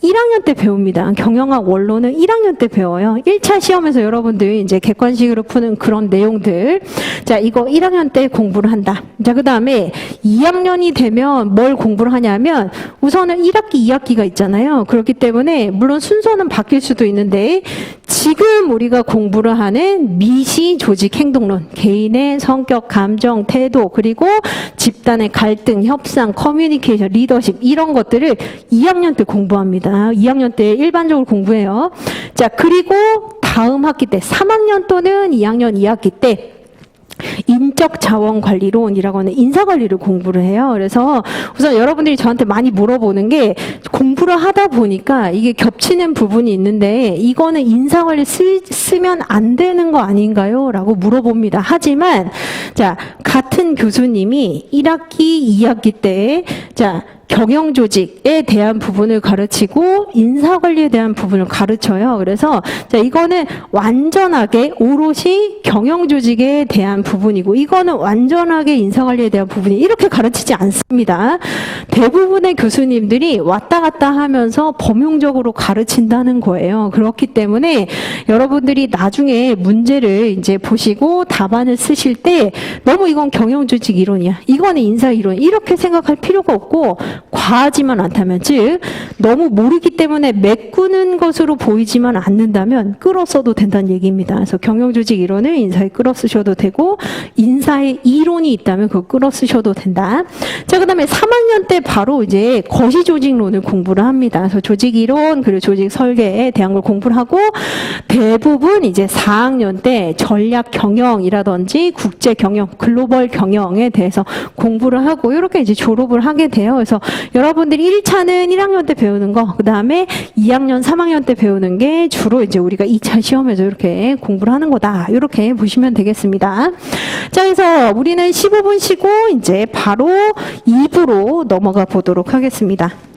1학년 때 배웁니다. 경영학 원론은 1학년 때 배워요. 1차 시험에서 여러분들이 이제 객관식으로 푸는 그런 내용들. 자, 이거 1학년 때 공부를 한다. 자, 그 다음에 2학년이 되면 뭘 공부를 하냐면 우선은 1학기, 2학기가 있잖아요. 그렇기 때문에 물론 순서는 바뀔 수도 있는데 지금 우리가 공부를 하는 미시 조직 행동론, 개인의 성격, 감정, 태도, 그리고 집단의 갈등, 협상, 커뮤니케이션, 리더십 이런 것들을 2학년 때 공부합니다. 2학년 때 일반적으로 공부해요. 자, 그리고 다음 학기 때 3학년 또는 2학년 2학기 때 인적 자원 관리론이라고 하는 인사관리를 공부를 해요. 그래서 우선 여러분들이 저한테 많이 물어보는 게 공부를 하다 보니까 이게 겹치는 부분이 있는데 이거는 인사관리 쓰면 안 되는 거 아닌가요? 라고 물어봅니다. 하지만 자, 같은 교수님이 1학기, 2학기 때 자, 경영조직에 대한 부분을 가르치고 인사관리에 대한 부분을 가르쳐요. 그래서 자, 이거는 완전하게 오롯이 경영조직에 대한 부분이고 이거는 완전하게 인사관리에 대한 부분이 이렇게 가르치지 않습니다. 대부분의 교수님들이 왔다 갔다 하면서 범용적으로 가르친다는 거예요. 그렇기 때문에 여러분들이 나중에 문제를 이제 보시고 답안을 쓰실 때 너무 이건 경영조직 이론이야. 이거는 인사 이론. 이렇게 생각할 필요가 없고 과하지만 않다면 즉 너무 모르기 때문에 메꾸는 것으로 보이지만 않는다면 끌어 써도 된다는 얘기입니다. 그래서 경영조직 이론을 인사에 끌어 쓰셔도 되고 인사의 이론이 있다면 그거 끌어 쓰셔도 된다. 자, 그다음에 3학년 때 바로 이제 거시조직론을 공부를 합니다. 그래서 조직 이론 그리고 조직 설계에 대한 걸 공부를 하고 대부분 이제 4학년 때 전략 경영이라든지 국제 경영, 글로벌 경영에 대해서 공부를 하고 이렇게 이제 졸업을 하게 돼요. 그래서 여러분들이 1차는 1학년 때 배우는 거, 그 다음에 2학년, 3학년 때 배우는 게 주로 이제 우리가 2차 시험에서 이렇게 공부를 하는 거다. 이렇게 보시면 되겠습니다. 자, 그래서 우리는 15분 쉬고 이제 바로 2부로 넘어가 보도록 하겠습니다.